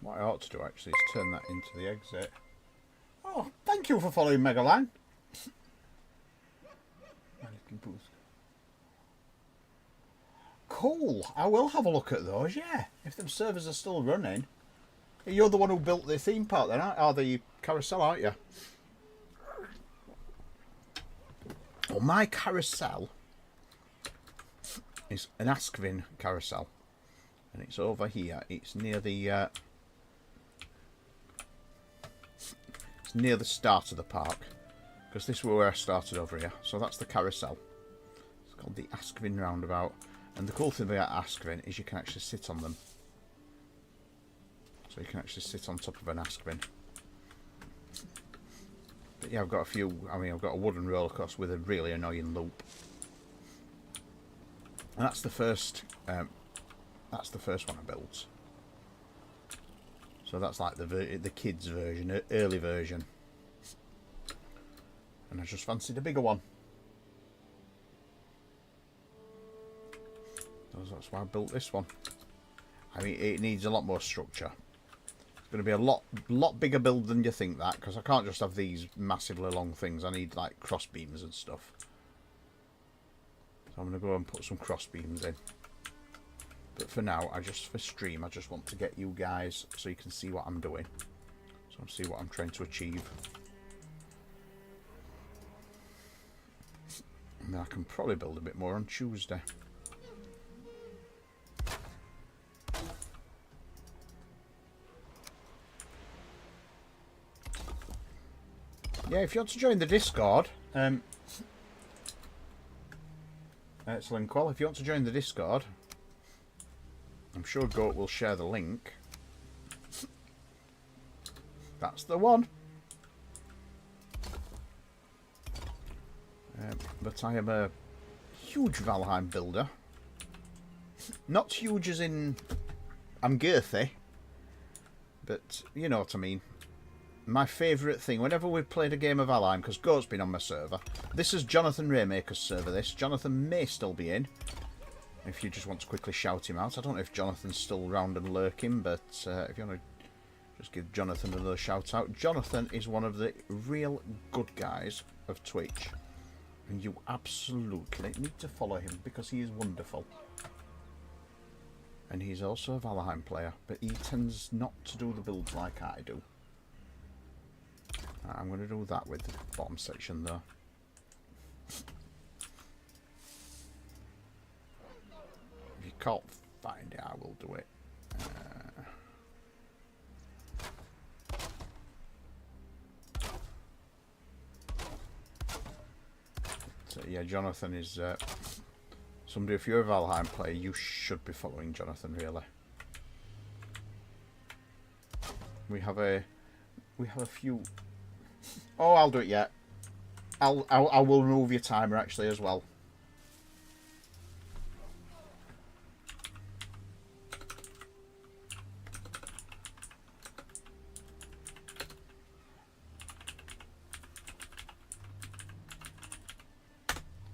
What I ought to do actually is turn that into the exit. Oh, thank you for following Megaline. Cool. I will have a look at those, yeah. If them servers are still running. You're the one who built the theme park then, or the carousel, aren't you? Well, my carousel is an Askvin carousel. And it's over here. It's near the near the start of the park, because this is where I started over here. So that's the carousel. It's called the Askvin roundabout, and the cool thing about Askvin is you can actually sit on them. So you can actually sit on top of an Askvin. But yeah, I've got a few. I mean, I've got a wooden roller coaster with a really annoying loop, and that's the first. That's the first one I built. So that's like the kids version, early version. And I just fancied a bigger one. So that's why I built this one. I mean, it needs a lot more structure. It's going to be a lot bigger build than you think that, because I can't just have these massively long things. I need like cross beams and stuff. So I'm going to go and put some cross beams in. But for now, for stream, I just want to get you guys so you can see what I'm doing. So see what I'm trying to achieve. And then I can probably build a bit more on Tuesday. Yeah, if you want to join the Discord, excellent, well, if you want to join the Discord, I'm sure Goat will share the link. That's the one. But I am a huge Valheim builder. Not huge as in I'm girthy, but you know what I mean. My favourite thing, whenever we've played a game of Valheim, because Goat's been on my server. This is Jonathan Raymaker's server, this. Jonathan may still be in. If you just want to quickly shout him out. I don't know if Jonathan's still round and lurking, but if you want to just give Jonathan another shout out. Jonathan is one of the real good guys of Twitch. And you absolutely need to follow him because he is wonderful. And he's also a Valheim player, but he tends not to do the builds like I do. I'm going to do that with the bottom section though. If you can't find it, I will do it. So yeah, Jonathan is somebody. If you're a Valheim player, you should be following Jonathan. Really, we have a few. Oh, I'll do it yet. I will remove your timer actually as well.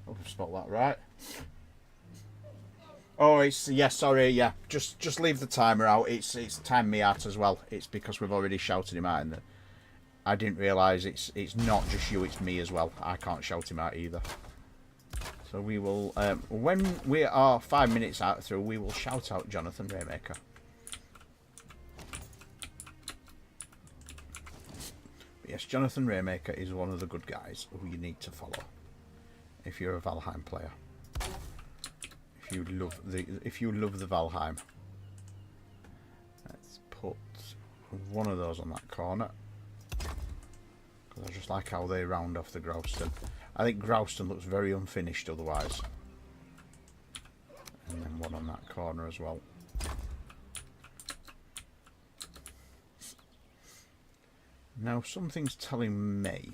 Hope I've spelled that right. Oh, it's yeah. Sorry, yeah. Just leave the timer out. It's timed me out as well. It's because we've already shouted him out, and I didn't realise it's not just you. It's me as well. I can't shout him out either. So we will when we are 5 minutes out through, we will shout out Jonathan Raymaker. But yes, Jonathan Raymaker is one of the good guys who you need to follow if you're a Valheim player. If you love the Valheim. Let's put one of those on that corner. Because I just like how they round off the Grouston. I think Grouston looks very unfinished otherwise. And then one on that corner as well. Now something's telling me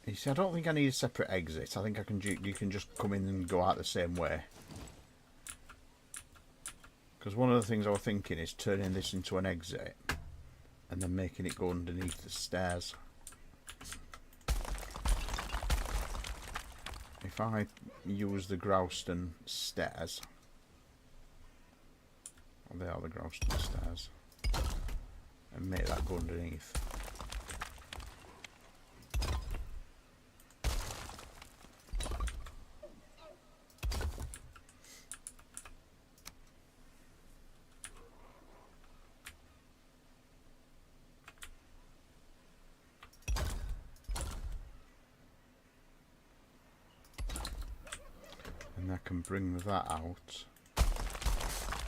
You see, I don't think I need a separate exit. I think I can. You can just come in and go out the same way. Because one of the things I was thinking is turning this into an exit and then making it go underneath the stairs. If I use the Grouston stairs, well, they are the Grouston stairs, and make that go underneath. And I can bring that out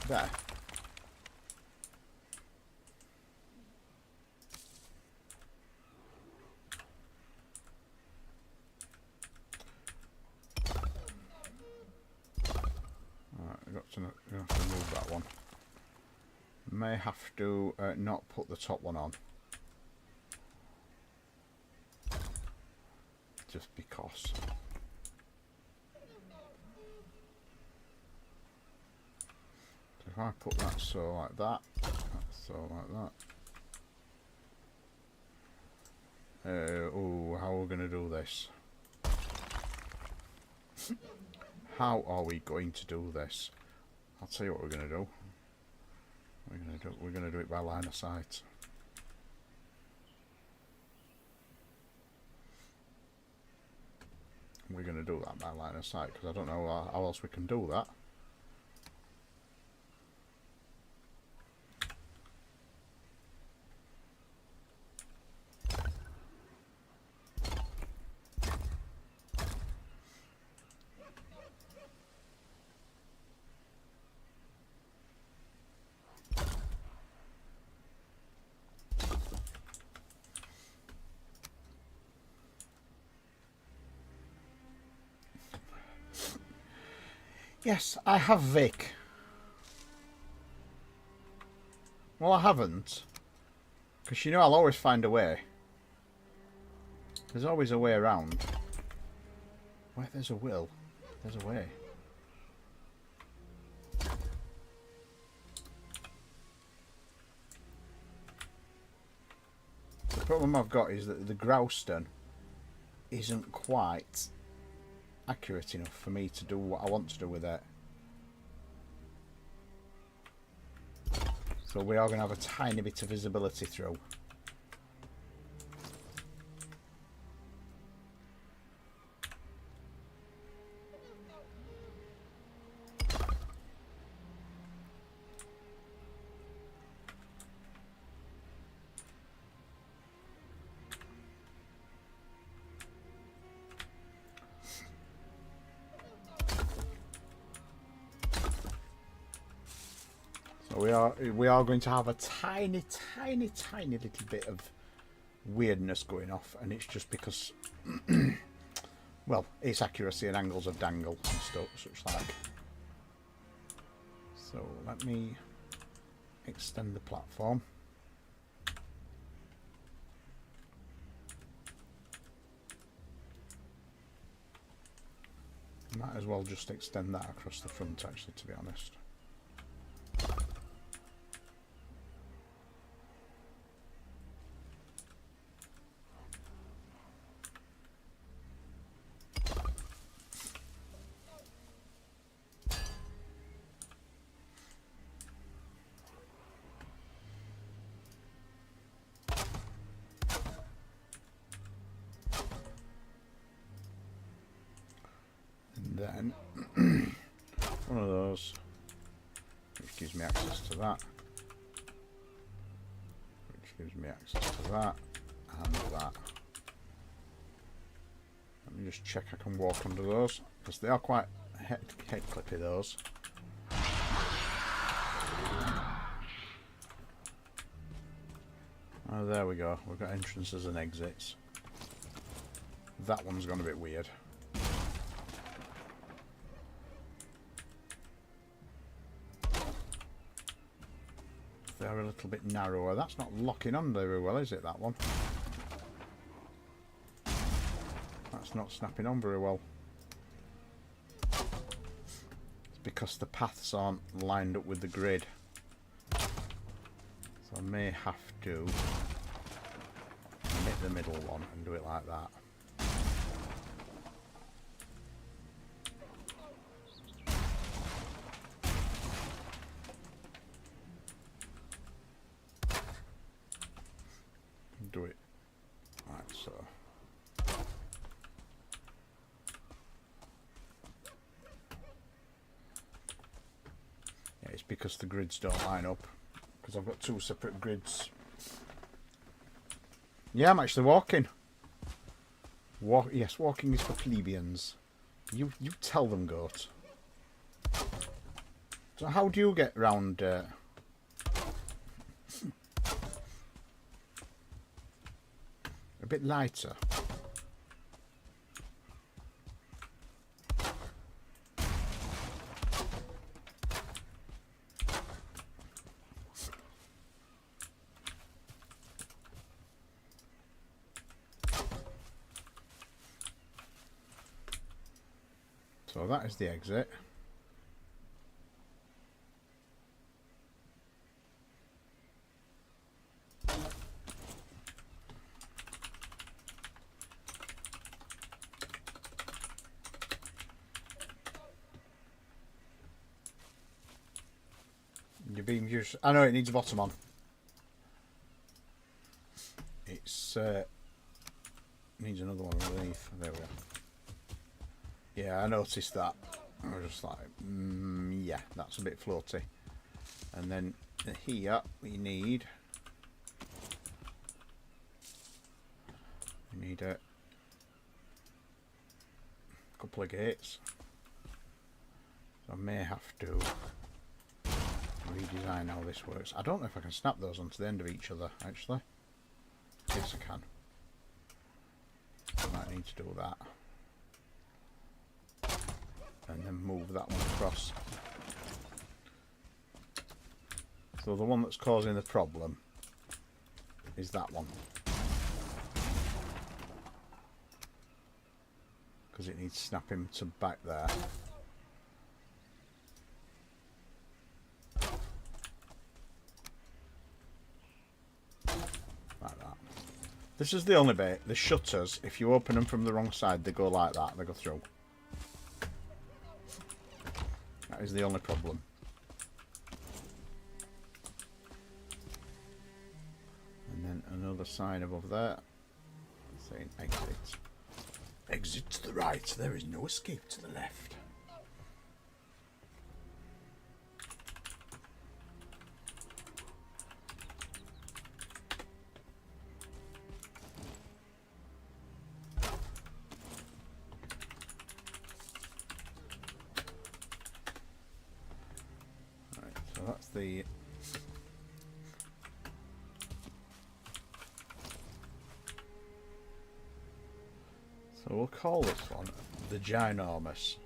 there. Alright, I've got to move that one. May have to not put the top one on. Just because. If I put that so like that, so like that. Oh, how are we going to do this? How are we going to do this? I'll tell you what we're going to do. We're going to do it by line of sight. We're going to do that by line of sight because I don't know how else we can do that. Yes, I have Vic. Well, I haven't. Because you know I'll always find a way. There's always a way around. Where there's a will, there's a way. The problem I've got is that the Grouston isn't quite accurate enough for me to do what I want to do with it. So we are going to have a tiny bit of visibility through. We are going to have a tiny little bit of weirdness going off, and it's just because well, it's accuracy and angles of dangle and stuff such like. So let me extend the platform. Might as well just extend that across the front actually, to be honest. Then one of those, which gives me access to that, which gives me access to that, and that. Let me just check I can walk under those, because they are quite head clippy, those. Oh, there we go. We've got entrances and exits. That one's gone a bit weird. They're a little bit narrower. That's not locking on very well, is it, that one? it's not snapping on very well. It's because the paths aren't lined up with the grid. So I may have to omit the middle one and do it like that. Do it like so. Yeah, it's because the grids don't line up, because I've got two separate grids. Yeah, I'm actually walking. Yes, walking is for plebeians. You tell them, goat. So how do you get round? A bit lighter. So that is the exit. Your beam use. I know it needs a bottom on. It's needs another one underneath. There we are. Yeah, I noticed that. I was just like, yeah, that's a bit floaty. And then here we need a couple of gates. So I may have to redesign how this works. I don't know if I can snap those onto the end of each other, actually. Yes, I can. I might need to do that. And then move that one across. So the one that's causing the problem is that one. Because it needs snapping to back there. Like that. This is the only bit. The shutters, if you open them from the wrong side, they go like that. They go through. That is the only problem. And then another sign above there saying exit. Exit to the right. There is no escape to the left. Right, so that's the So we'll call this one the Ginormous.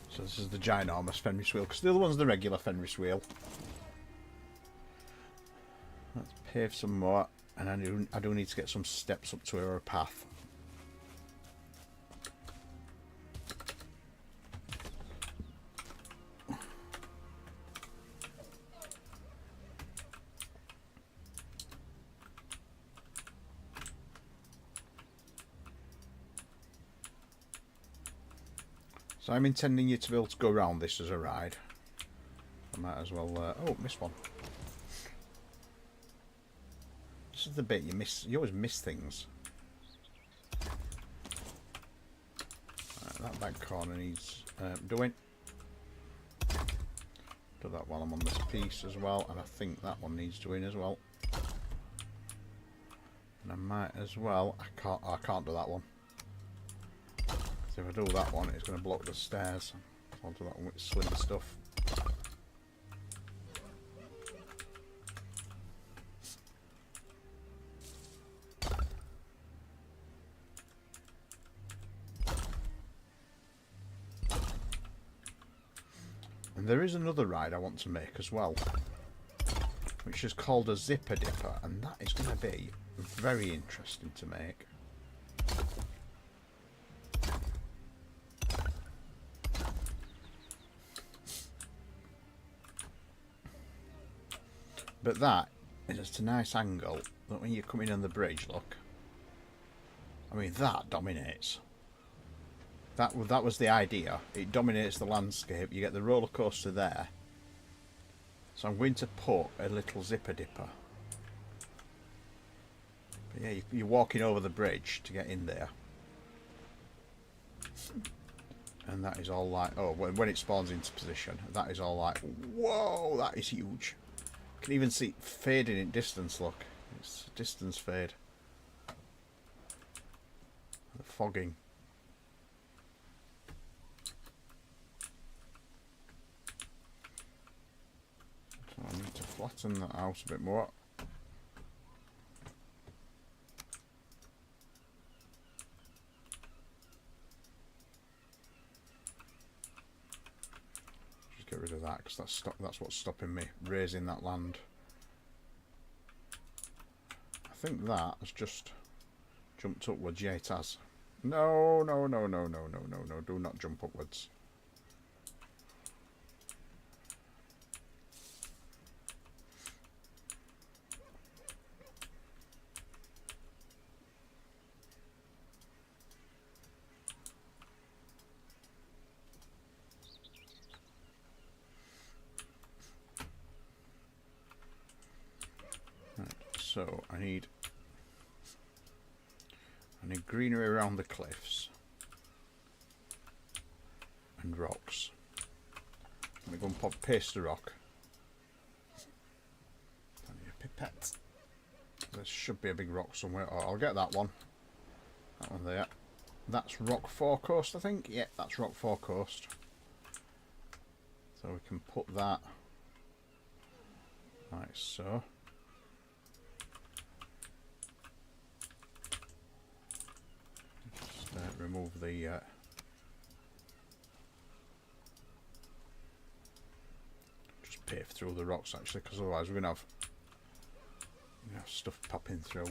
So this is the Ginormous Fenris wheel, because the other one's the regular Fenris wheel. Let's pave some more, and I do need to get some steps up to our path. So I'm intending you to be able to go around this as a ride. I might as well... oh, missed one. This is the bit you miss. You always miss things. Right, that back corner needs doing. Do that while I'm on this piece as well. And I think that one needs doing as well. And I might as well... I can't do that one. So if I do that one, it's going to block the stairs. I'll do that one with slim stuff. And there is another ride I want to make as well, which is called a zipper dipper, and that is going to be very interesting to make. But that is just a nice angle that when you're coming on the bridge, look. I mean, that dominates. That was the idea. It dominates the landscape. You get the roller coaster there. So I'm going to put a little zipper dipper. But yeah, you're walking over the bridge to get in there. And that is all like, oh, when it spawns into position, that is all like, whoa, that is huge. You can even see it fading in distance, look. It's distance fade. The fogging. So I need to flatten that out a bit more. Just get rid of that because that's what's stopping me raising that land. I think that has just jumped upwards. Yeah, it has. No, no, no, no, no, no, no, no. Do not jump upwards. Right, so I need greenery around the cliffs and rocks. Let me go and paste a rock. I need a pipette. There should be a big rock somewhere. Oh, I'll get that one. That one there. That's rock forecoast, I think. Yeah, that's rock forecoast. So we can put that like so. Remove the just pave through the rocks actually, because otherwise we're gonna have stuff popping through.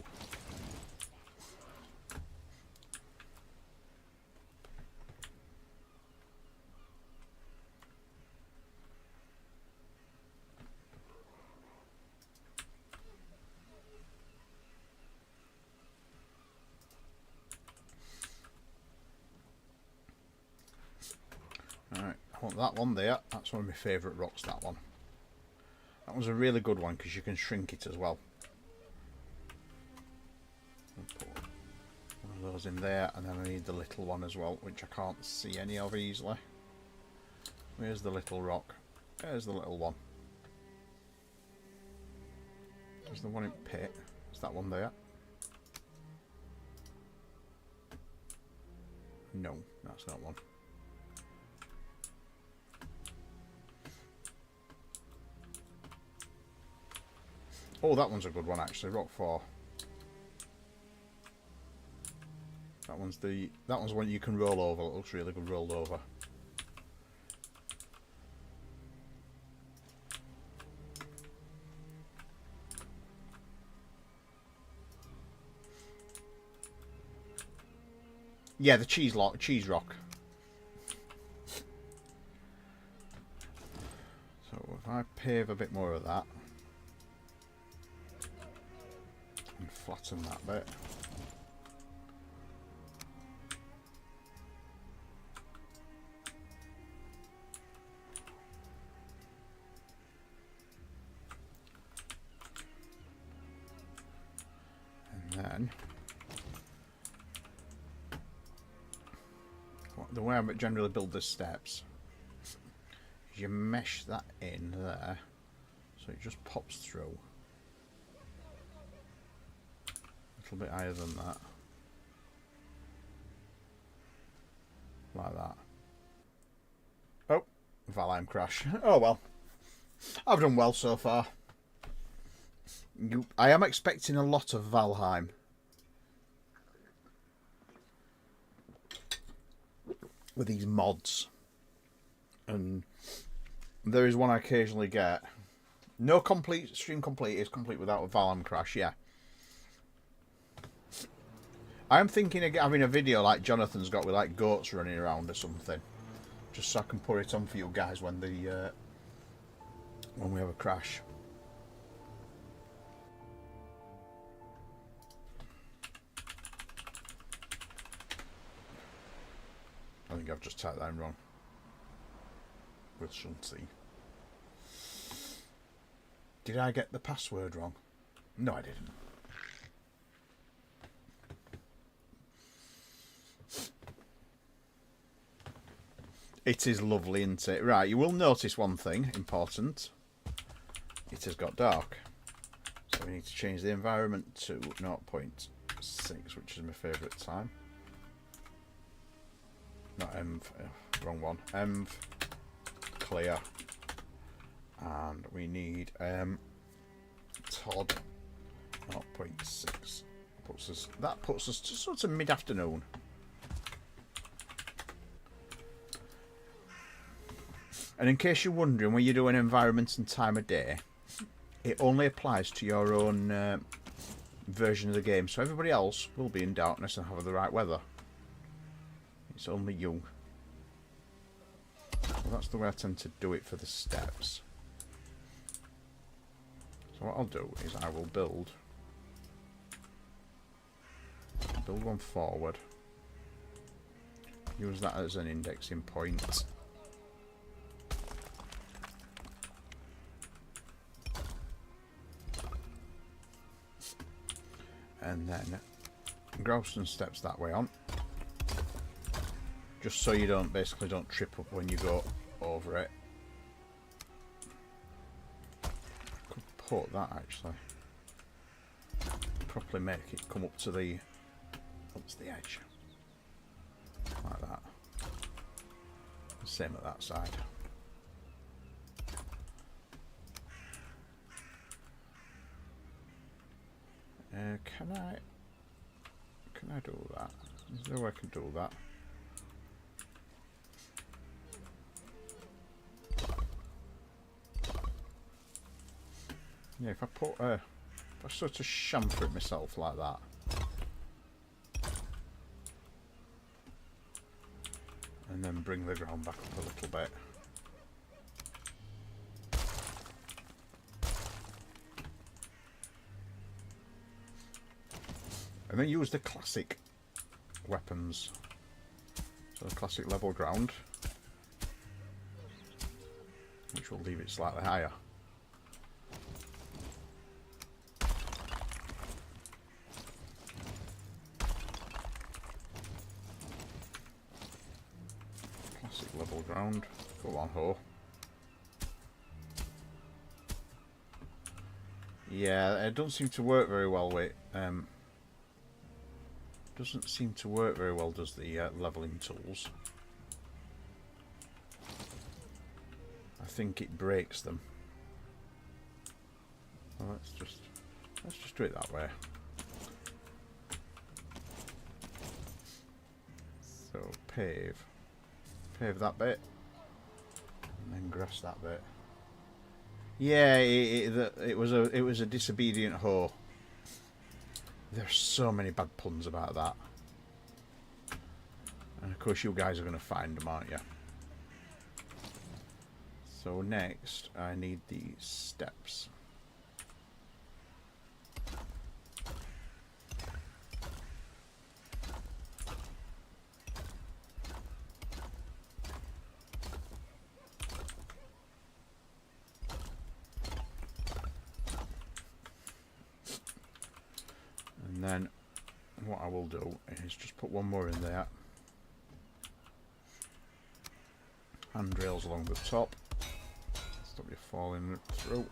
Alright, I want that one there. That's one of my favourite rocks, that one. That was a really good one because you can shrink it as well. I'll put one of those in there, and then I need the little one as well, which I can't see any of easily. Where's the little rock? There's the little one. There's the one in pit. Is that one there? No, that's not one. Oh, that one's a good one actually. Rock 4. That one's one you can roll over. It looks really good rolled over. Yeah, the cheese rock. So if I pave a bit more of that and flatten that bit. And then the way I generally build the steps is you mesh that in there so it just pops through a little bit higher than that, like that. Oh, Valheim crash. Oh well, I've done well so far. I am expecting a lot of Valheim. With these mods and There is one I occasionally get. No complete stream complete is complete without a Valheim crash. Yeah. I'm thinking of having a video like Jonathan's got with like goats running around or something, just so I can put it on for you guys when we have a crash. I think I've just typed that in wrong. With Shunti. Did I get the password wrong? No, I didn't. It is lovely, isn't it? Right, you will notice one thing important. It has got dark. So we need to change the environment to 0.6, which is my favourite time. Not env, wrong one. Env, clear. And we need Todd 0.6. That puts us to sort of mid-afternoon. And in case you're wondering, when you do an environment and time of day, it only applies to your own version of the game. So everybody else will be in darkness and have the right weather. It's only you. Well, that's the way I tend to do it for the steps. So what I'll do is I will build one forward. Use that as an indexing point. And then grow some steps that way on, just so you don't trip up when you go over it. Could put that actually, properly make it come up to the edge like that. Same at that side. Can I do that? Is there a way I can do that? Yeah, if I sort of chamfer it myself like that. And then bring the ground back up a little bit. And then use the classic weapons. So the classic level ground, which will leave it slightly higher. Classic level ground. Go on, ho. Yeah, it doesn't seem to work very well with doesn't seem to work very well, does the leveling tools. I think it breaks them. Well, let's just do it that way. So pave that bit, and then grass that bit. Yeah, it was a disobedient hoe. There's so many bad puns about that. And of course you guys are going to find them, aren't you? So next I need the steps. And then what I will do is just put one more in there. Handrails along the top. Stop you falling through.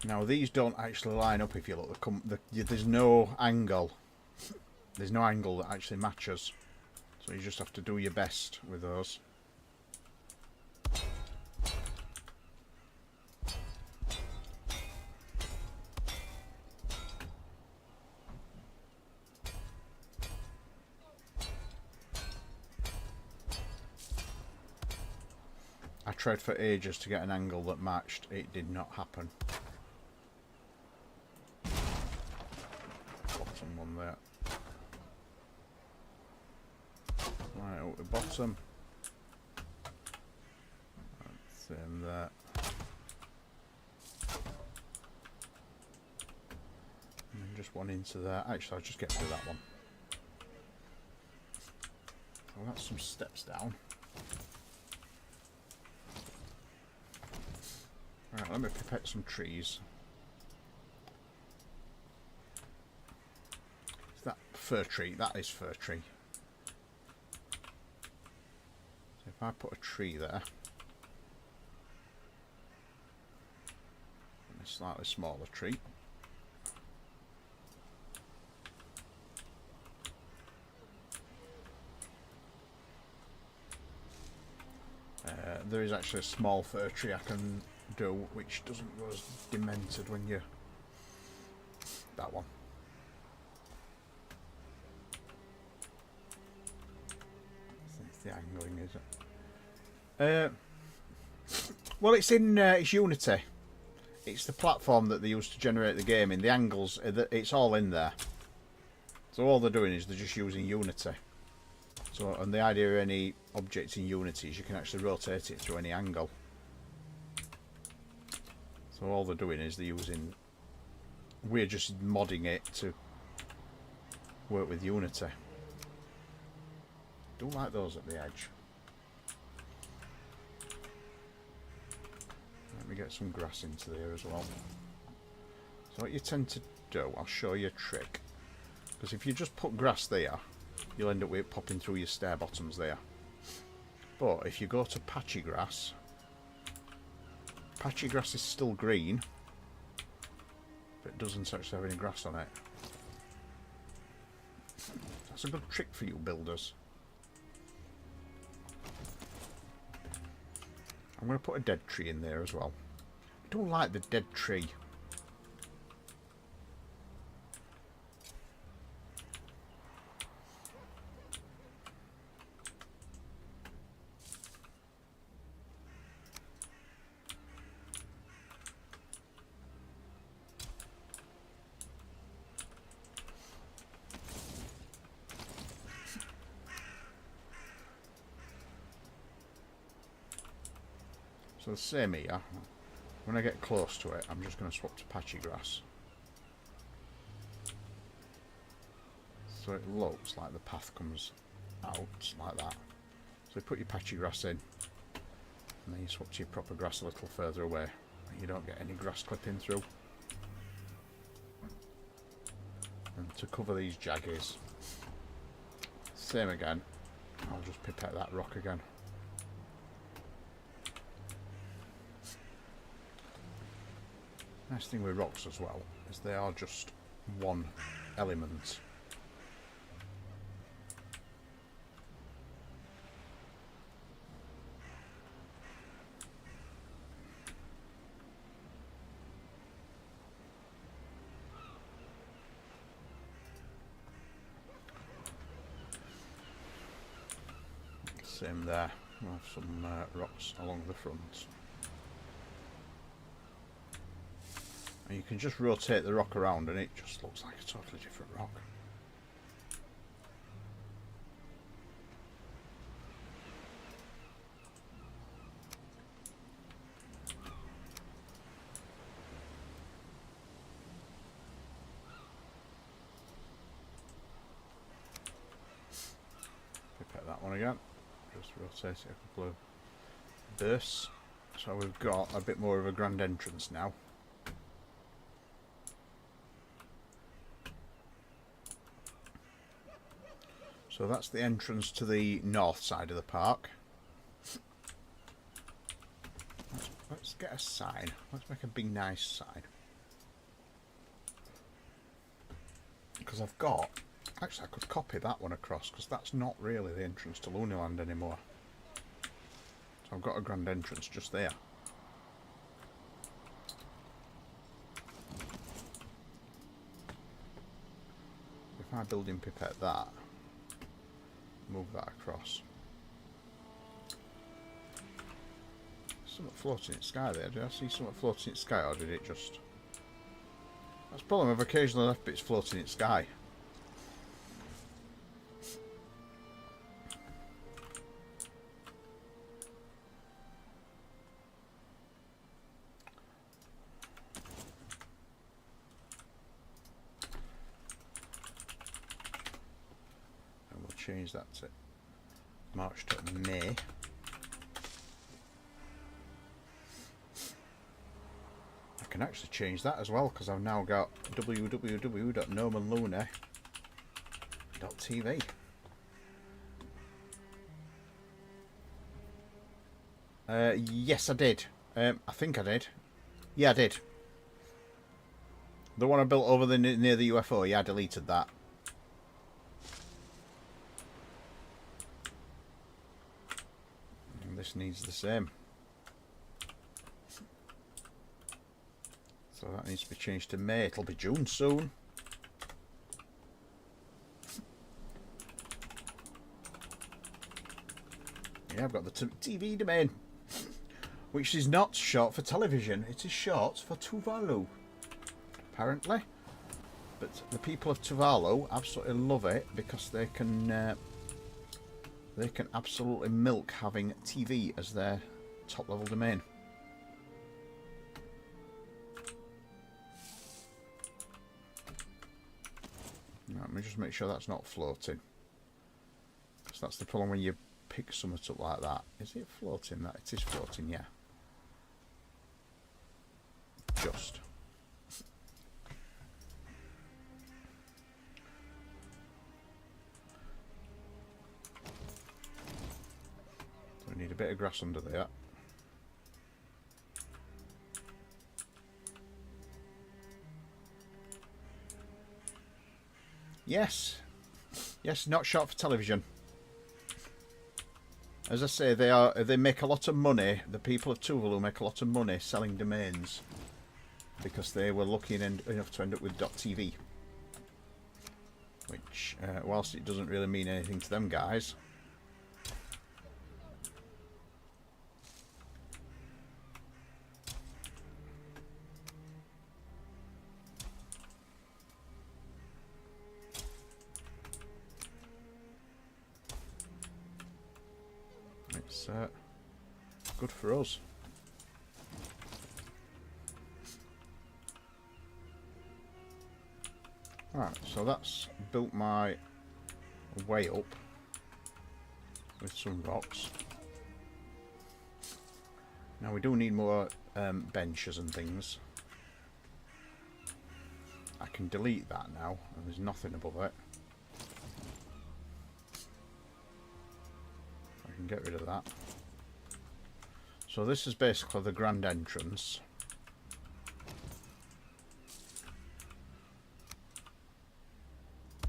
Now these don't actually line up if you look. There's no angle. There's no angle that actually matches. So you just have to do your best with those. I tried for ages to get an angle that matched. It did not happen. Bottom one there. Right out the bottom. Same there. And then just one into there. Actually, I'll just get through that one. So that's some steps down. Right, let me pipette some trees. Is that fir tree? That is fir tree. So if I put a tree there, and a slightly smaller tree. There is actually a small fir tree I can do, which doesn't go as demented when you... That one. It's the angling, is it? Well, it's in it's Unity. It's the platform that they use to generate the game in. The angles, it's all in there. So all they're doing is they're just using Unity. So, and the idea of any object in Unity is you can actually rotate it through any angle. So all they're doing is they're using... We're just modding it to work with Unity. Don't like those at the edge. Let me get some grass into there as well. So what you tend to do, I'll show you a trick. Because if you just put grass there, you'll end up with it popping through your stair bottoms there. But if you go to patchy grass is still green, but it doesn't actually have any grass on it. That's a good trick for you builders. I'm going to put a dead tree in there as well. I don't like the dead tree. So the same here. When I get close to it, I'm just going to swap to patchy grass. So it looks like the path comes out like that. So you put your patchy grass in, and then you swap to your proper grass a little further away. And you don't get any grass clipping through. And to cover these jaggies, same again. I'll just pipette that rock again. Nice thing with rocks as well is they are just one element. Same there. We'll have some rocks along the front. And you can just rotate the rock around and it just looks like a totally different rock. Pipette that one again. Just rotate it a couple of bursts. So we've got a bit more of a grand entrance now. So that's the entrance to the north side of the park. Let's get a sign. Let's make a big nice sign. Because I've got Actually, I could copy that one across, because that's not really the entrance to Loonyland anymore. So I've got a grand entrance just there. If I build in pipette that, move that across. Something floating in the sky there. Did I see something floating in the sky, or did it just... That's the problem, I've occasionally left bits floating in the sky. And we'll change that to March to May. I can actually change that as well, because I've now got www.normanluna.tv. Yes, I did. I think I did. Yeah, I did. The one I built over near the UFO, yeah, I deleted that. And this needs the same. So that needs to be changed to May. It'll be June soon. Yeah, I've got the TV domain, which is not short for television. It is short for Tuvalu, apparently. But the people of Tuvalu absolutely love it, because they can absolutely milk having TV as their top level domain. Let me just make sure that's not floating, because that's the problem when you pick something up like that. Is it floating? That it is floating, yeah. Just. So we need a bit of grass under there. Yes. Yes, not short for television. As I say, they make a lot of money. The people of Tuvalu make a lot of money selling domains, because they were lucky enough to end up with .tv, which, whilst it doesn't really mean anything to them guys, it's good for us. Right, so that's built my way up with some rocks. Now we do need more benches and things. I can delete that now, and there's nothing above it. I can get rid of that. So this is basically the grand entrance.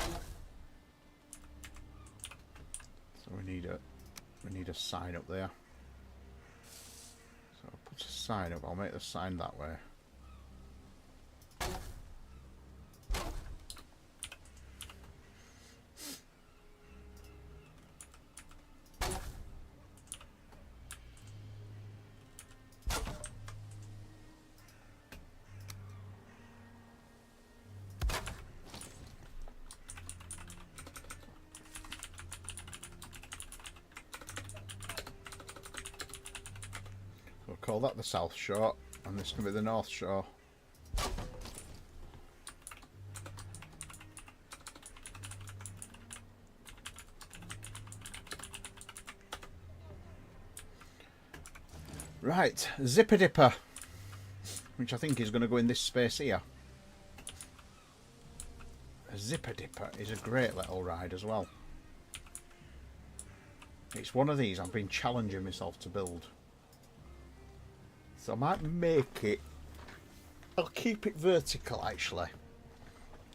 So we need a sign up there. So I'll put a sign up. I'll make the sign that way. We'll call that the south shore, and this can be the north shore. Right, Zipper Dipper, which I think is going to go in this space here. A Zipper Dipper is a great little ride as well. It's one of these I've been challenging myself to build. So I might make it... I'll keep it vertical actually.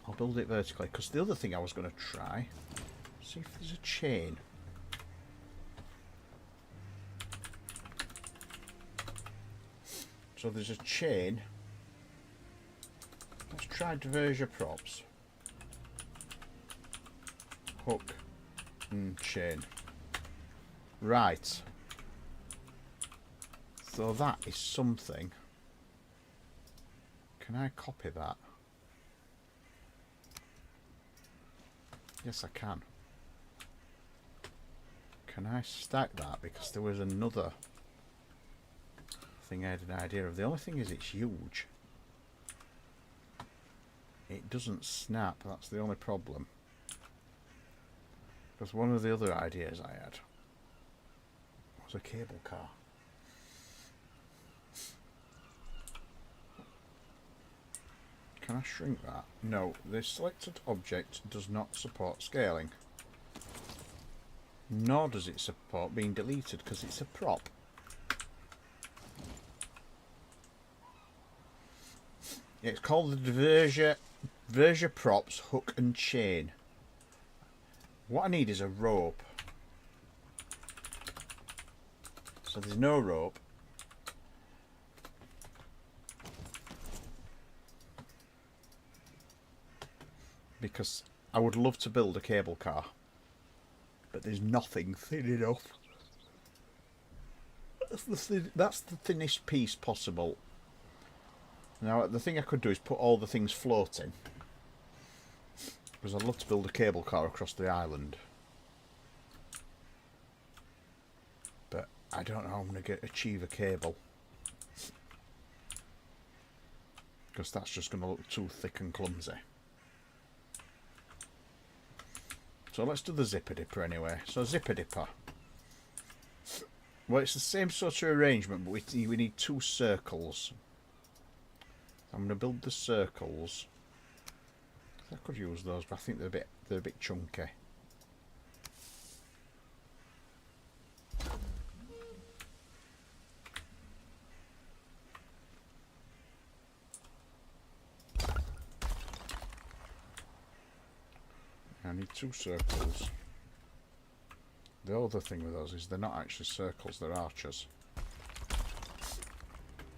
I'll build it vertically, because the other thing I was going to try, see if there's a chain. So there's a chain. Let's try diverger props. Hook and chain. Right. So that is something. Can I copy that? Yes, I can. Can I stack that? Because there was another thing I had an idea of. The only thing is it's huge. It doesn't snap, that's the only problem. Because one of the other ideas I had was a cable car. Can I shrink that? No, the selected object does not support scaling. Nor does it support being deleted because it's a prop. It's called the diverger props hook and chain. What I need is a rope. So there's no rope. Because I would love to build a cable car, but there's nothing thin enough. That's the thinnest piece possible. Now the thing I could do is put all the things floating, because I'd love to build a cable car across the island, but I don't know how I'm going to achieve a cable, because that's just going to look too thick and clumsy. So let's do the zipper dipper anyway. So zipper dipper. Well, it's the same sort of arrangement, but we need two circles. I'm going to build the circles. I could use those, but I think they're a bit chunky. I need two circles. The other thing with those is they're not actually circles, they're arches.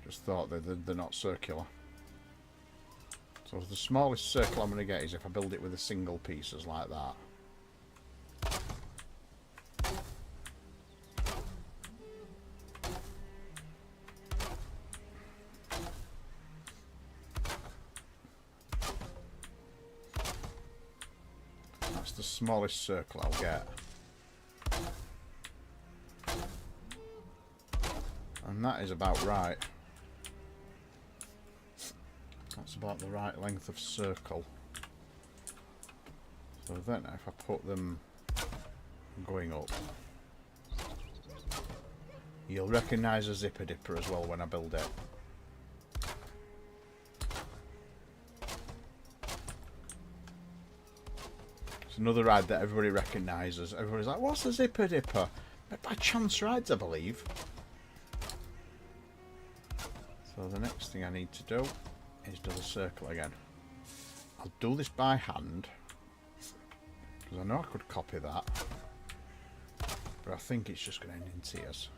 Just thought they're not circular. So the smallest circle I'm going to get is if I build it with a single pieces like that. That's the smallest circle I'll get. And that is about right. That's about the right length of circle. So then if I put them going up, you'll recognise a zipper dipper as well when I build it. It's another ride that everybody recognises. Everybody's like, what's a zipper dipper? By chance rides, I believe. So the next thing I need to do is do the circle again. I'll do this by hand, because I know I could copy that, but I think it's just going to end in tears.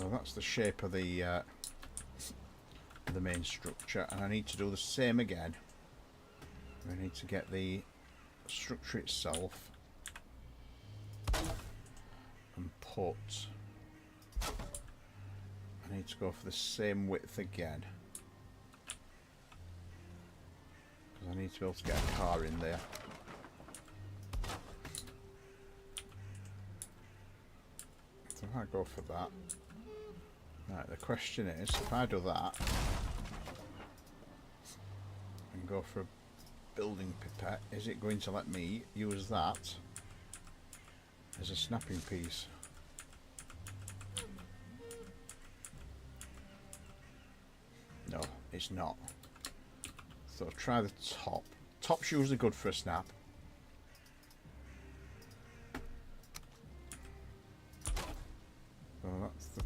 So that's the shape of the main structure, and I need to do the same again. We need to get the structure itself and put. I need to go for the same width again, because I need to be able to get a car in there. So if I go for that. Right, the question is, if I do that and go for a building pipette, is it going to let me use that as a snapping piece? No, it's not. So try the top. Top's usually good for a snap. So that's the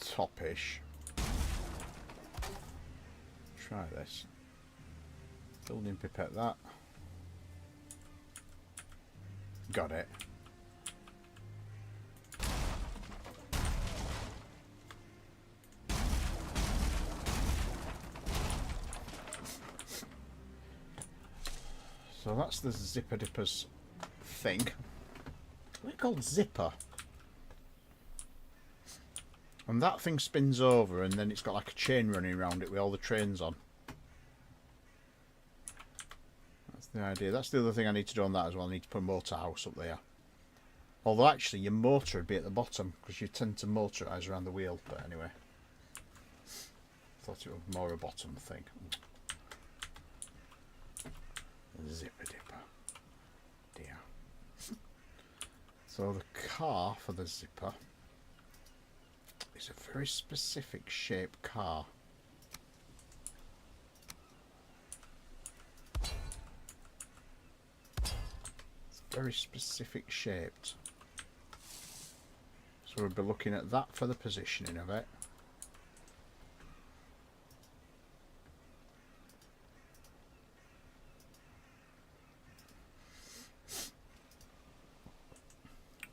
top-ish. Try this. Building pipette that. Got it. So that's the zipper dipper's thing. What's it called? Zipper. And that thing spins over and then it's got like a chain running around it with all the trains on. That's the idea. That's the other thing I need to do on that as well. I need to put a motor house up there. Although actually your motor would be at the bottom because you tend to motorise around the wheel. But anyway. Thought it was more a bottom thing. Zipper dipper. Dear. So the car for the zipper is a very specific shaped car. It's very specific shaped. So we'll be looking at that for the positioning of it.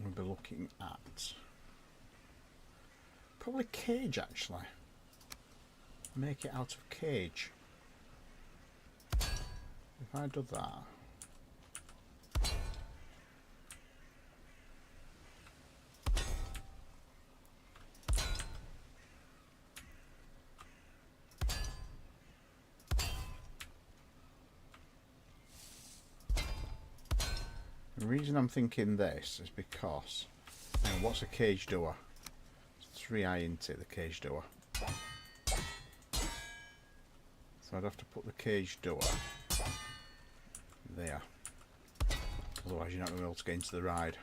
We'll be looking at probably cage actually. Make it out of cage. If I do that. The reason I'm thinking this is because, what's a cage door? It's 3i into the cage door. So I'd have to put the cage door there. Otherwise you're not going to be able to get into the ride.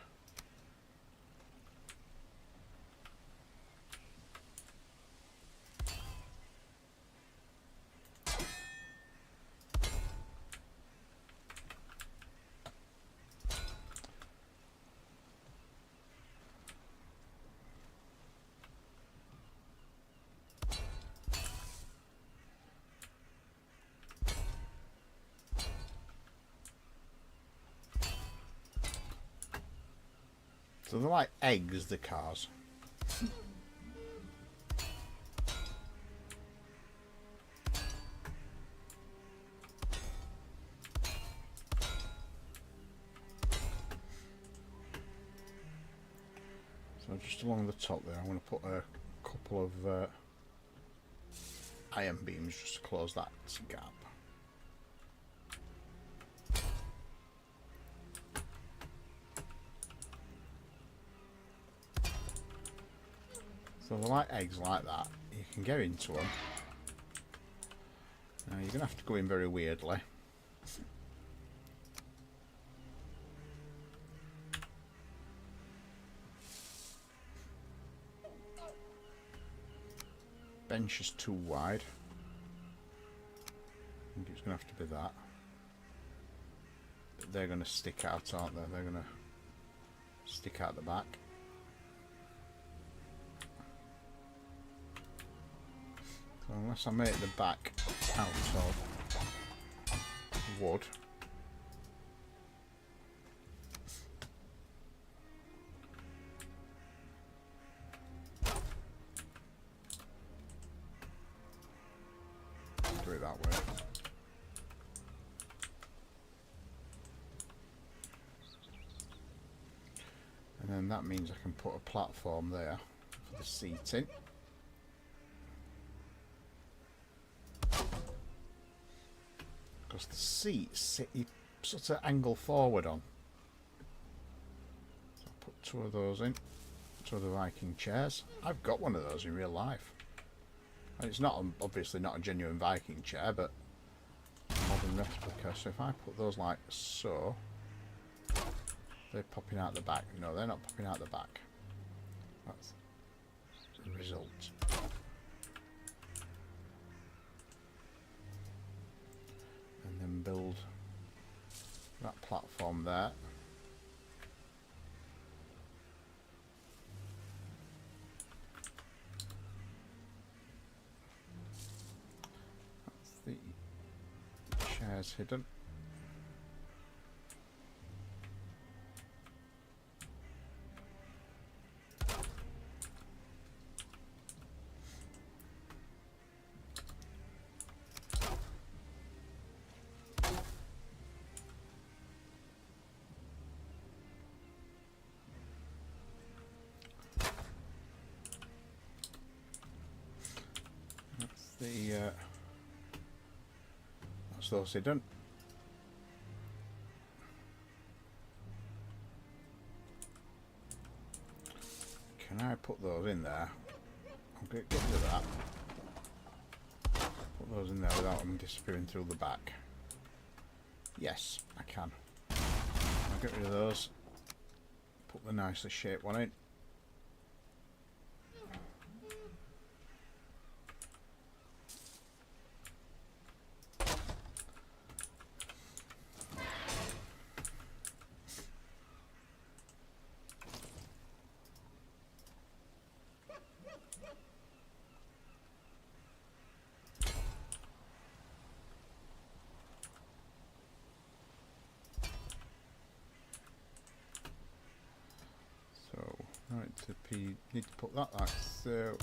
So they're like eggs, the cars. So just along the top there, I'm going to put a couple of iron beams just to close that gap. So they're like eggs like that. You can get into them. Now you're going to have to go in very weirdly. Bench is too wide. I think it's going to have to be that. But they're going to stick out, aren't they? They're going to stick out the back. So unless I make the back out of wood. Do it that way. And then that means I can put a platform there for the seating. Because the seats you sort of angle forward on. So I'll put two of those in. Two of the Viking chairs. I've got one of those in real life. And it's not obviously not a genuine Viking chair, but and replica. So if I put those like so, they're popping out the back. No, they're not popping out the back. That's the result. And then build that platform there. That's the chairs hidden. That's those hidden. Can I put those in there? I'll get rid of that. Put those in there without them disappearing through the back. Yes, I can. I'll get rid of those. Put the nicely shaped one in. Right, need to put that like so.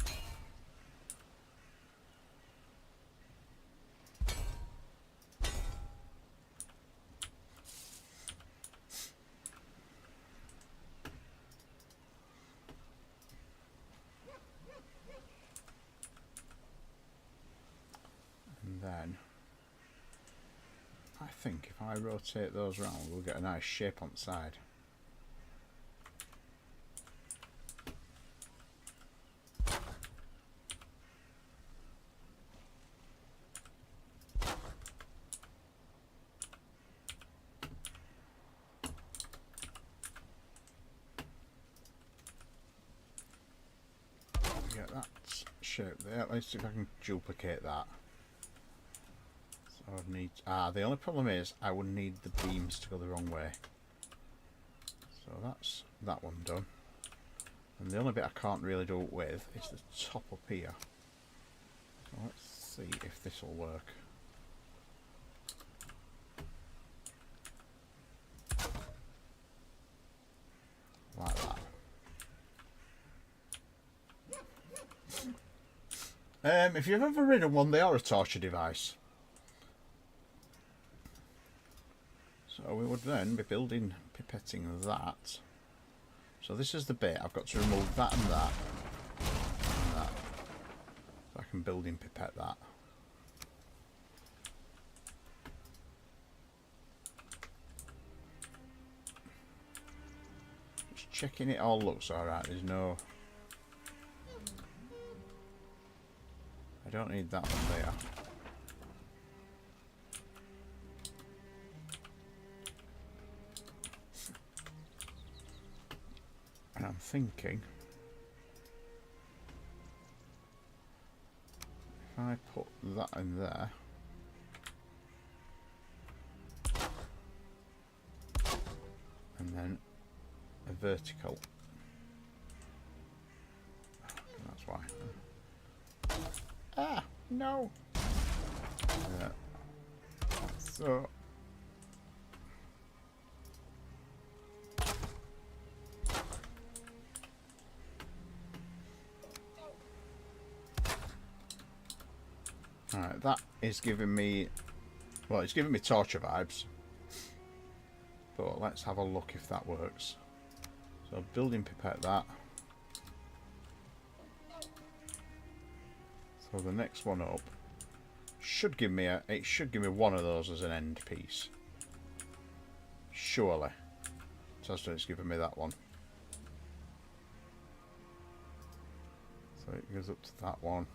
And then I think if I rotate those around, we'll get a nice shape on the side. Get that shape there. Let's see if I can duplicate that. So I'd need the only problem is I would need the beams to go the wrong way. So that's that one done. And the only bit I can't really do it with is the top up here. So let's see if this will work. Like that. If you've ever ridden one, they are a torture device. So we would then be building, pipetting that. So this is the bit, I've got to remove that and that. And that. So I can build in pipette that. Just checking it all looks alright, there's no... I don't need that one there. And I'm thinking if I put that in there, and then a vertical, that's why. Ah, no. So alright, that is giving me, well, it's giving me torture vibes. But let's have a look if that works. So building pipette that. So the next one up should give me it should give me one of those as an end piece. Surely. So it's giving me that one. So it goes up to that one.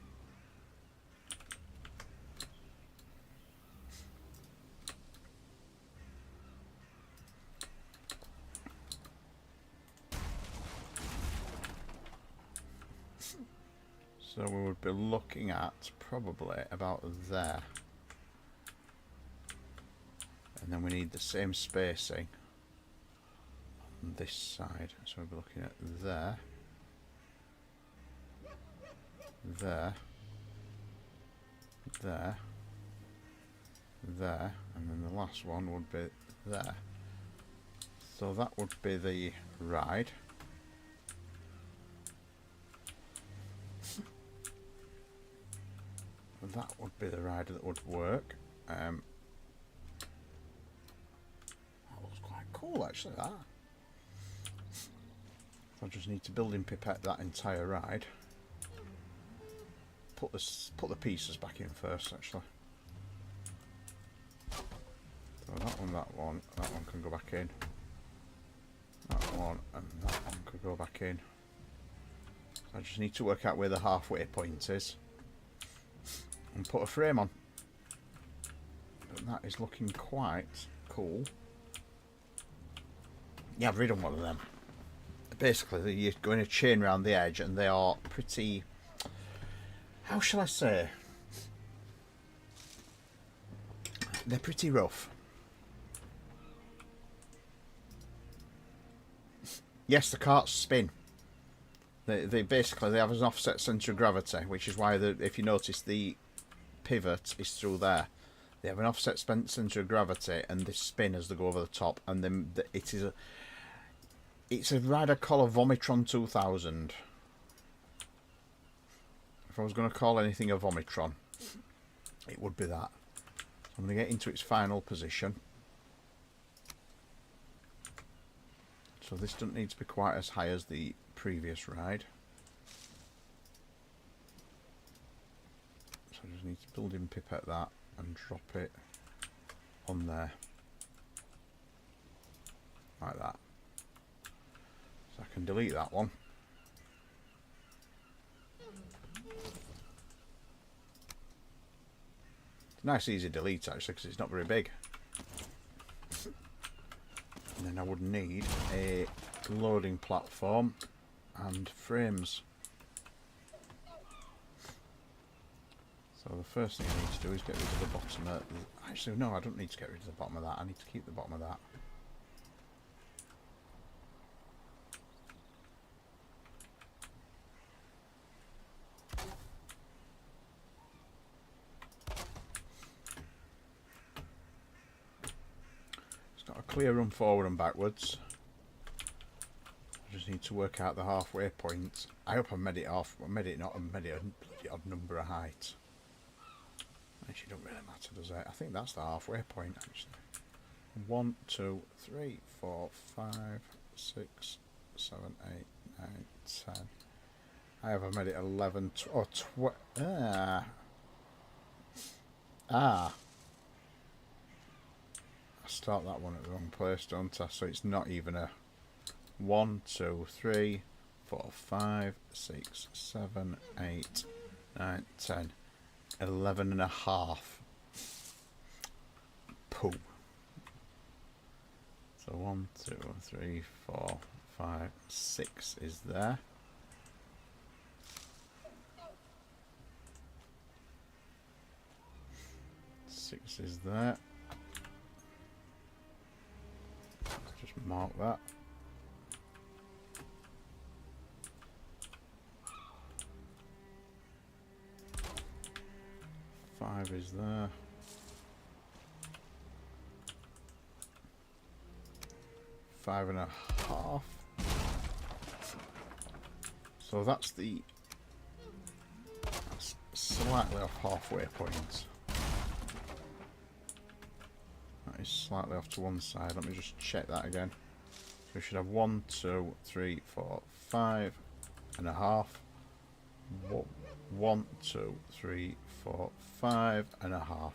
So we would be looking at probably about there. And then we need the same spacing on this side. So we'll be looking at there, there, there, there, and then the last one would be there. So that would be the ride. That would be the ride that would work. That looks quite cool actually, that. I just need to building pipette that entire ride. Put the pieces back in first actually. So that one can go back in. That one and that one could go back in. I just need to work out where the halfway point is and put a frame on. But that is looking quite cool. Yeah, I've redone one of them. Basically, you're going to chain around the edge, and they are pretty. How shall I say? They're pretty rough. Yes, the carts spin. They basically they have an offset centre of gravity, which is why if you notice the pivot is through there. They have an offset centre of gravity, and they spin as they go over the top. And then it's a ride I call a Vomitron 2000. If I was going to call anything a Vomitron, it would be that. So I'm going to get into its final position. So this doesn't need to be quite as high as the previous ride. So I just need to build in pipette that and drop it on there. Like that. So I can delete that one. It's a nice easy delete actually because it's not very big. And then I would need a loading platform and frames. So the first thing I need to do is get rid of the bottom of... Actually no, I don't need to get rid of the bottom of that. I need to keep the bottom of that. Clear run forward and backwards. I just need to work out the halfway point. I hope I made it off. I made it not. I made it a bloody odd number of height. Actually, don't really matter, does it? I think that's the halfway point actually. 1, 2, 3, 4, 5, 6, 7, 8, 9, 10. I have made it 11 or 12. I start that one at the wrong place, don't I? So it's not even a 1, 2, 3, 4, 5, 6, 7, 8, 9, 10, 11 and a half. Poo. So 1, 2, 3, 4, 5, 6 is there. Six is there. Just mark that. Five is there. Five and a half. So that's slightly off halfway point. That is slightly off to one side. Let me just check that again. So we should have 1, 2, 3, 4, 5 and a half. 1, 2, 3, 4, 5 and a half.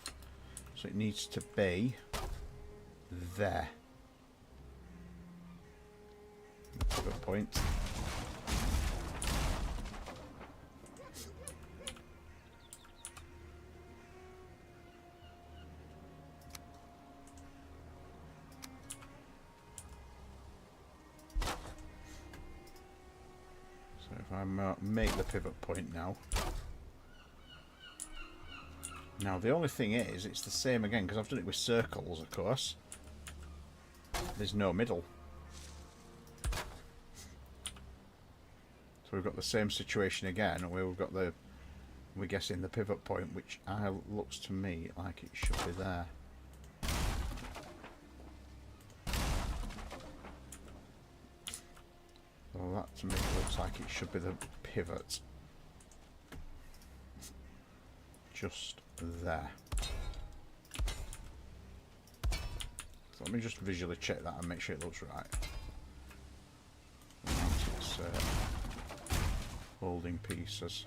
So it needs to be there. The pivot point. So if I make the pivot point now, Now the only thing is, it's the same again, because I've done it with circles, of course. There's no middle. So we've got the same situation again, where we've got the, we're guessing the pivot point, which looks to me like it should be there. Well, that to me looks like it should be the pivot. Just there. So let me just visually check that and make sure it looks right. It's holding pieces.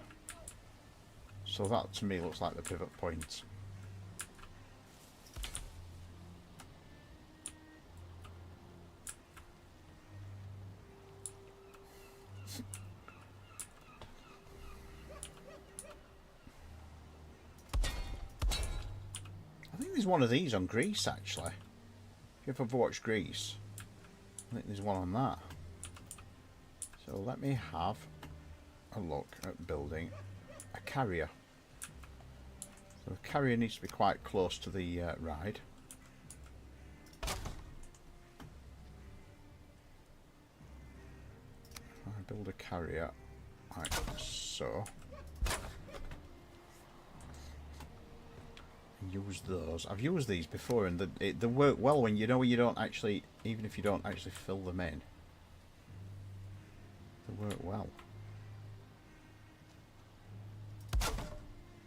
So that to me looks like the pivot point. I think there's one of these on Grease actually. If you've ever watched Grease, I think there's one on that. So let me have a look at building a carrier. So the carrier needs to be quite close to the ride. If I build a carrier like so. Use those. I've used these before and they work well when you know you don't actually, even if you don't actually fill them in. They work well.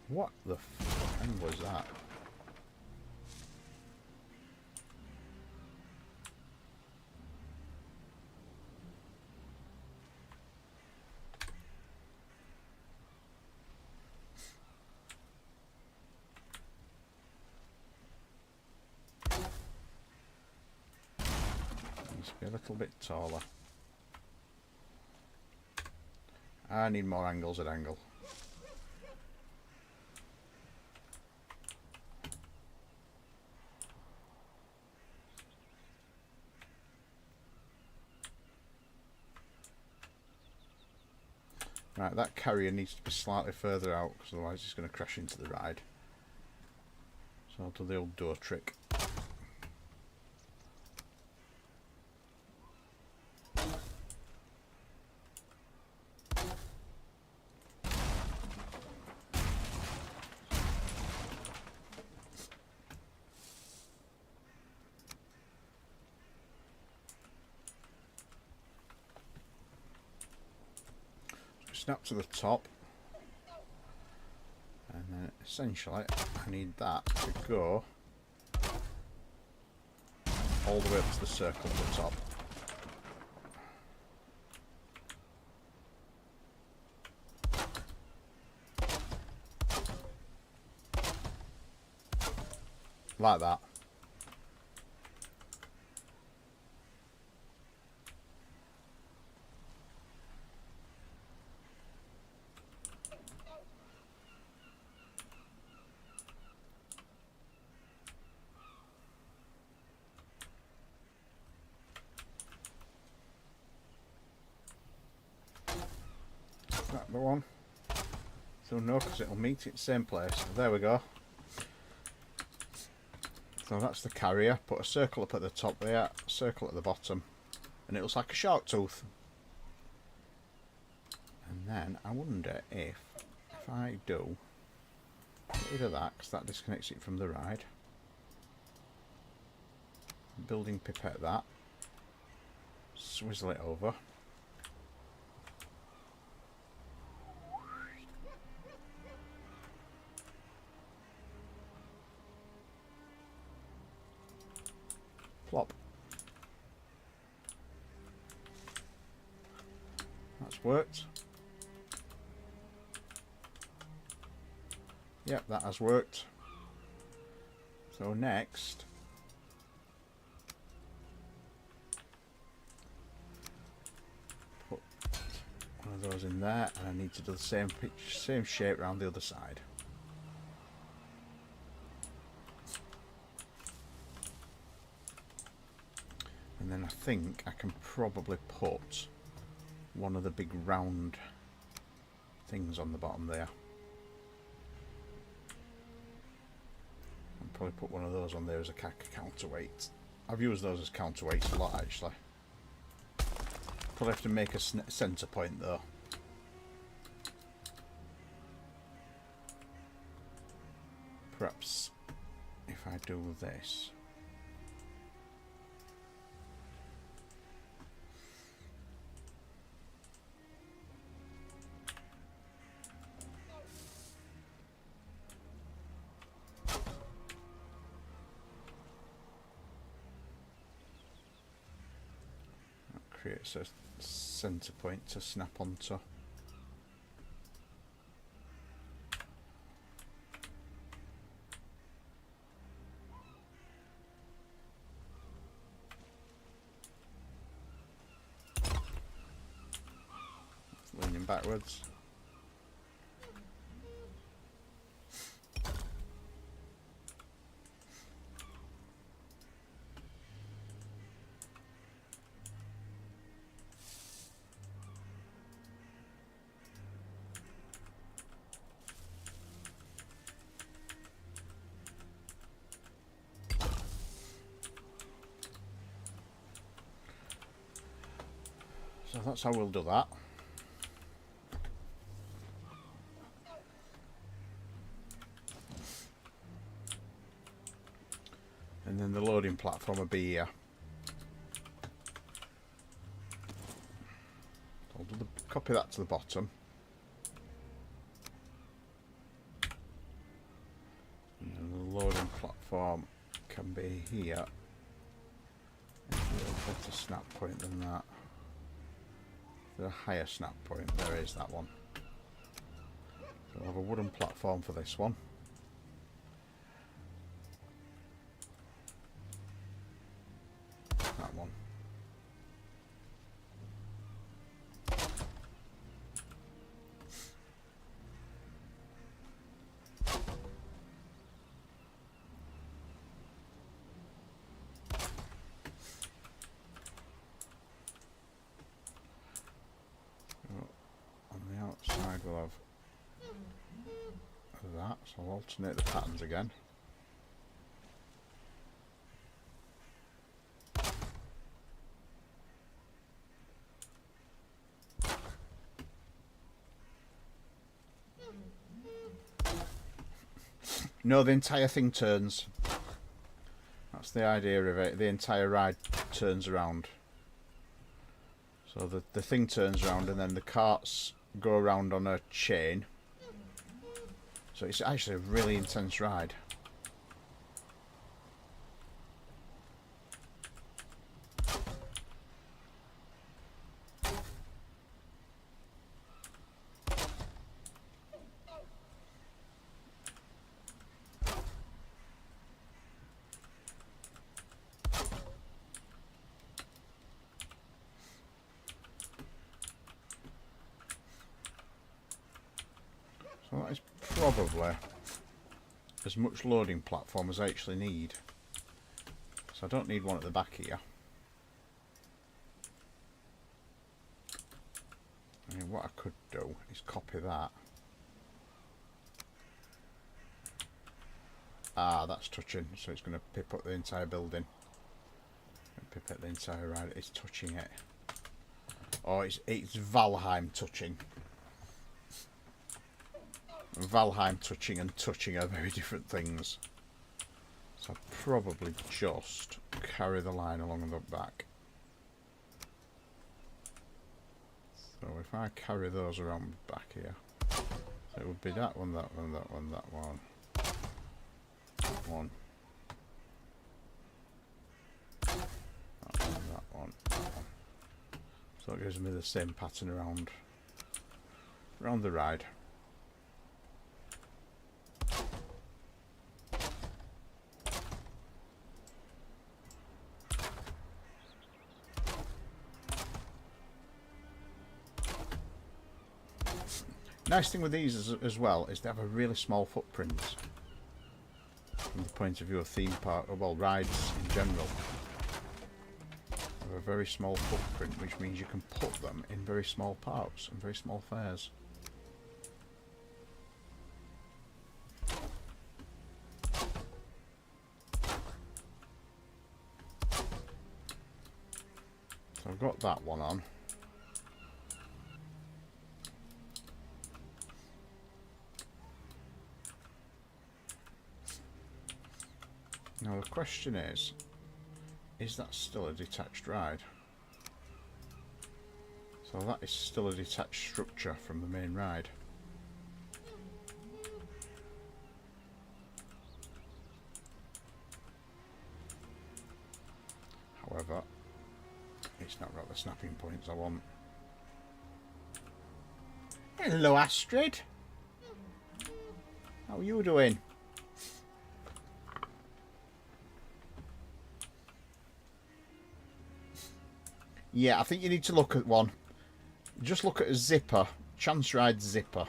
What the f*** was that? Needs to be a little bit taller. I need more angles at angle. Right, that carrier needs to be slightly further out because otherwise it's going to crash into the ride. So I'll do the old door trick. Snap to the top, and then essentially I need that to go all the way up to the circle at the top. Like that. That the one. So no, because it'll meet its same place. There we go. So that's the carrier. Put a circle up at the top there, a circle at the bottom, and it looks like a shark tooth. And then I wonder if I do get rid of that, because that disconnects it from the ride. Building pipette that. Swizzle it over. Plop. That's worked. Yep, that has worked. So next, put one of those in there, and I need to do the same pitch, same shape around the other side. And then I think I can probably put one of the big round things on the bottom there. Probably put one of those on there as a counterweight. I've used those as counterweights a lot actually. Probably have to make a centre point though. Perhaps if I do this. Creates a centre point to snap onto. Leaning backwards. So that's how we'll do that. And then the loading platform will be here. I'll do copy that to the bottom. And then the loading platform can be here. A better snap point than that. A higher snap point, there is that one. So I'll have a wooden platform for this one. That one. Outside we'll have that, so I'll alternate the patterns again. No, the entire thing turns. That's the idea of it. The entire ride turns around. So the thing turns around and then the carts go around on a chain. So it's actually a really intense ride. So that is probably as much loading platform as I actually need. So I don't need one at the back here. I mean, what I could do is copy that. Ah, that's touching, so it's going to pip up the entire building. Pip up the entire ride. It's touching it. Oh, it's Valheim touching. Valheim touching and touching are very different things. So I'll probably just carry the line along the back. So if I carry those around back here, so it would be that one, that one, that one, that one, that one, that one, that one, that one. So it gives me the same pattern around the ride. Nice thing with these as well is they have a really small footprint from the point of view of theme park, well, rides in general. They have a very small footprint, which means you can put them in very small parks and very small fairs. I've got that one on. Now the question is that still a detached ride? So that is still a detached structure from the main ride. However, it's not got the snapping points I want. Hello, Astrid. How are you doing? Yeah, I think you need to look at one. Just look at a zipper. Chance ride zipper.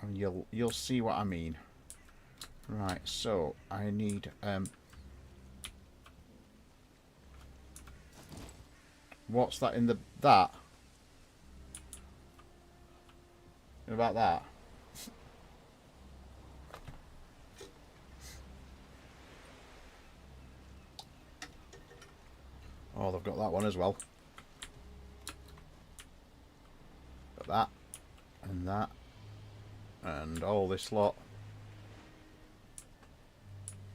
And you'll see what I mean. Right, so I need what's that in the that? About that? Oh, they've got that one as well. Got that and that and all this lot.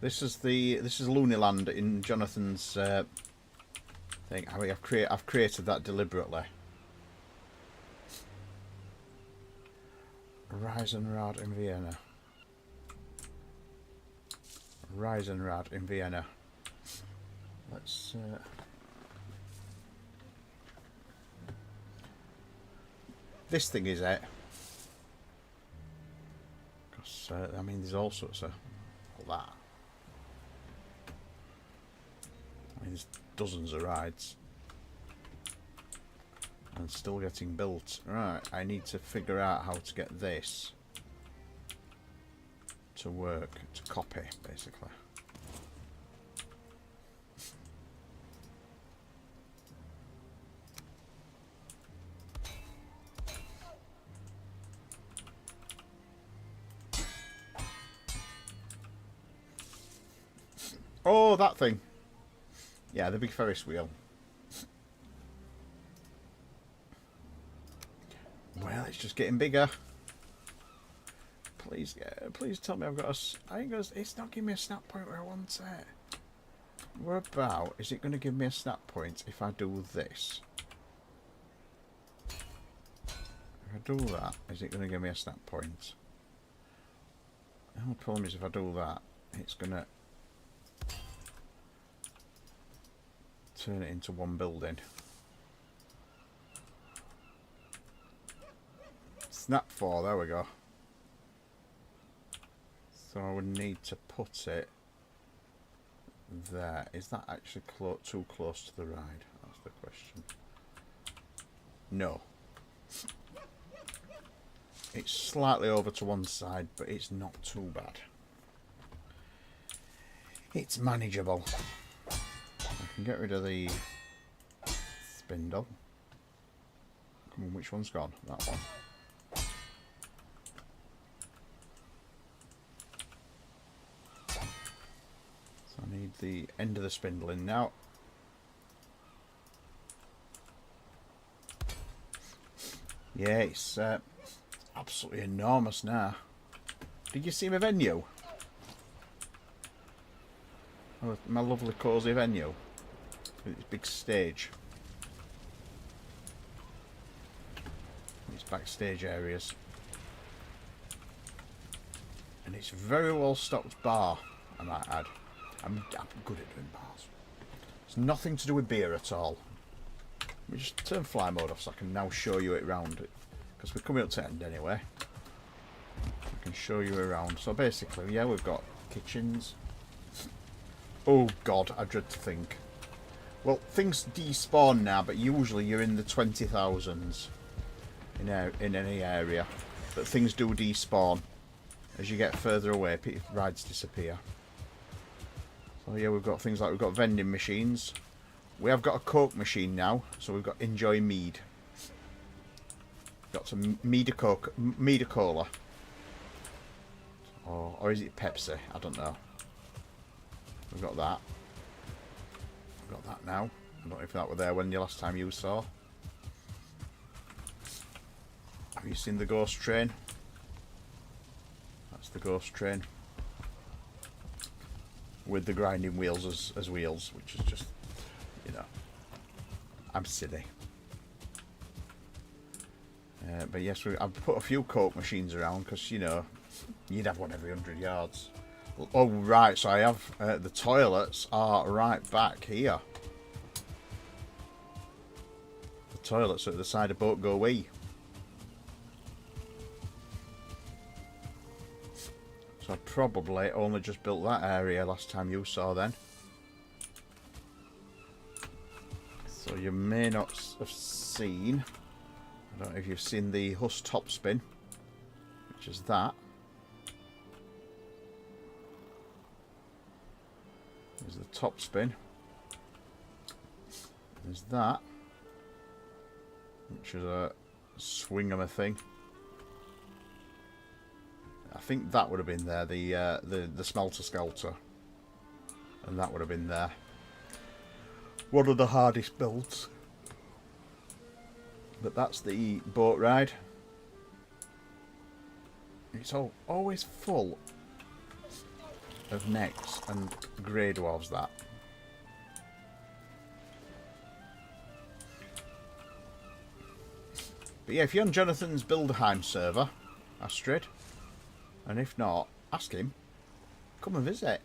This is Loonyland in Jonathan's thing. I mean, I've created that deliberately. Reisenrad in Vienna. Reisenrad in Vienna. Let's. This thing is it. Because I mean, there's all sorts of all that. I mean, there's dozens of rides. And still getting built. Right, I need to figure out how to get this to work, to copy, basically. Oh, that thing. Yeah, the big Ferris wheel. Well, it's just getting bigger. Please, please tell me I've got a... I think it's not giving me a snap point where I want it. What about... Is it going to give me a snap point if I do this? If I do that, is it going to give me a snap point? The only problem is if I do that, it's going to turn it into one building. Snap 4, there we go. So I would need to put it there. Is that actually too close to the ride? That's the question. No. It's slightly over to one side, but it's not too bad. It's manageable. I can get rid of the spindle. Come on, which one's gone? That one. I need the end of the spindle in now. Yeah, it's absolutely enormous now. Did you see my venue? Oh, my lovely cosy venue with its big stage. Its backstage areas. And it's very well stocked bar, I might add. I'm good at doing bars. It's nothing to do with beer at all. Let me just turn fly mode off so I can now show you it round. Because we're coming up to end anyway. I can show you around. So basically, yeah, we've got kitchens. Oh god, I dread to think. Well, things despawn now, but usually you're in the 20,000s in any area. But things do despawn. As you get further away, rides disappear. So yeah, we've got things like we've got vending machines. We have got a Coke machine now, so we've got Enjoy Mead. Got some Mead Coke, Mead Cola. Or is it Pepsi? I don't know. We've got that. got that now. I don't know if that were there when the last time you saw. Have you seen the ghost train? That's the ghost train. With the grinding wheels as wheels, which is just, you know, I'm silly. But yes, I've put a few coke machines around because, you know, you'd have one every 100 yards. Oh, right, so I have, the toilets are right back here. The toilets at the side of Boat Go Wee. So I probably only just built that area last time you saw then. So you may not have seen, I don't know if you've seen the Huss topspin, which is that. There's the topspin. There's that, which is a swingamer thing. I think that would have been there, the smelter skelter, and that would have been there. One of the hardest builds. But that's the boat ride. It's always full of necks and grey dwarves, that. But yeah, if you're on Jonathan's Builderheim server, Astrid, and if not, ask him, come and visit.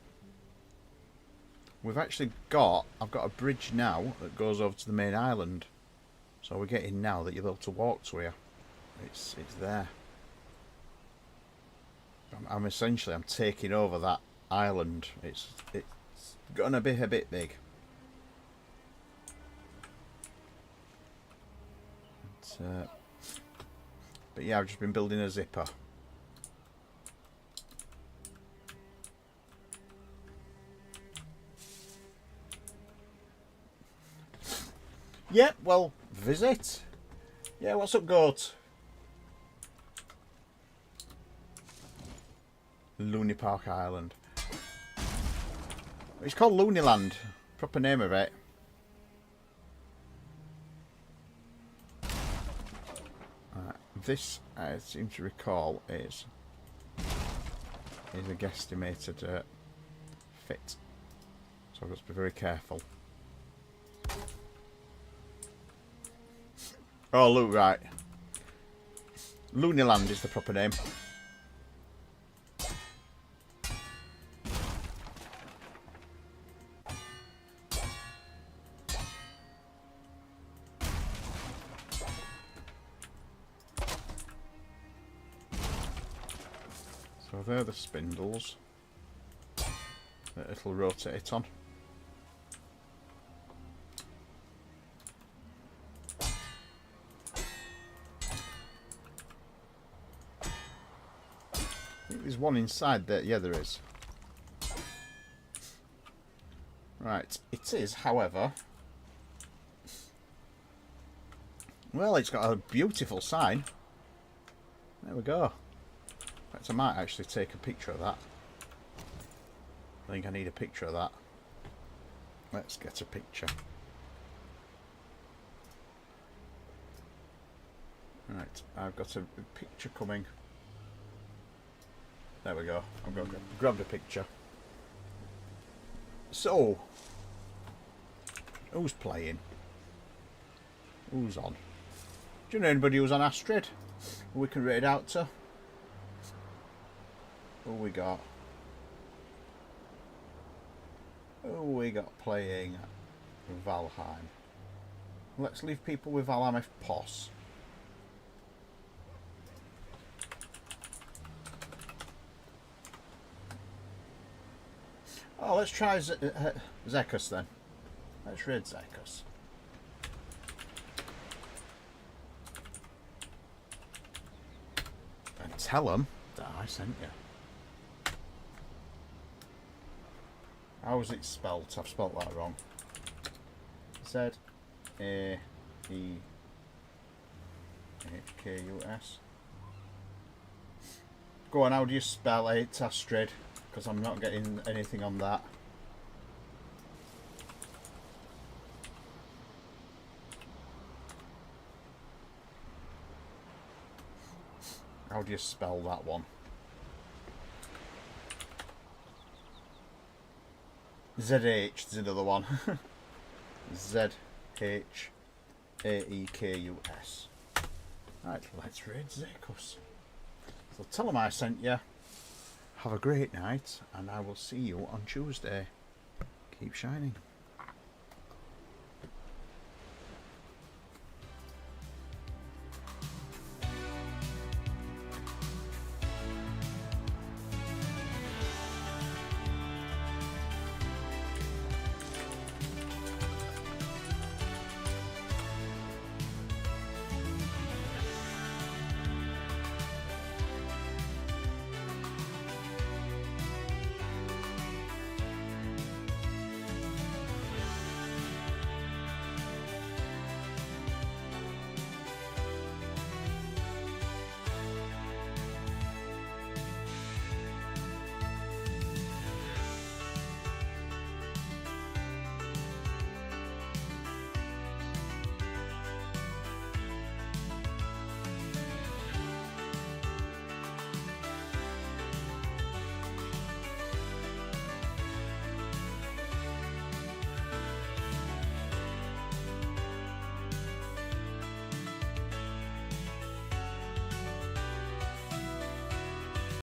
We've actually I've got a bridge now that goes over to the main island. So we're getting now that you're able to walk to here. It's there. I'm essentially taking over that island. It's gonna be a bit big. But yeah, I've just been building a zipper. Yeah, well, visit. Yeah, what's up, goat? Looney Park Island. It's called Loonyland. Proper name of it. This, I seem to recall, is a guesstimated fit. So I've got to be very careful. Oh, look, right. Loonyland is the proper name. So they're the spindles that it'll rotate it on. I think there's one inside there. Yeah, there is. Right, it is, however... Well, it's got a beautiful sign. There we go. In fact, I might actually take a picture of that. I think I need a picture of that. Let's get a picture. Right, I've got a picture coming. There we go. I'm going to grab the picture. So, who's playing? Who's on? Do you know anybody who's on Astrid? Who we can rate out to? Who we got? Who we got playing Valheim? Let's leave people with Valheim if pos. Oh, let's try Zekus then. Let's raid Zekus. And tell them that I sent you. How is it spelt? I've spelt that wrong. Z-A-E-H-K-U-S. Go on, how do you spell it, Astrid? Because I'm not getting anything on that. How do you spell that one? ZH is another one. ZHAEKUS. Right, let's raid Zekus. So tell them I sent you. Have a great night, and I will see you on Tuesday. Keep shining.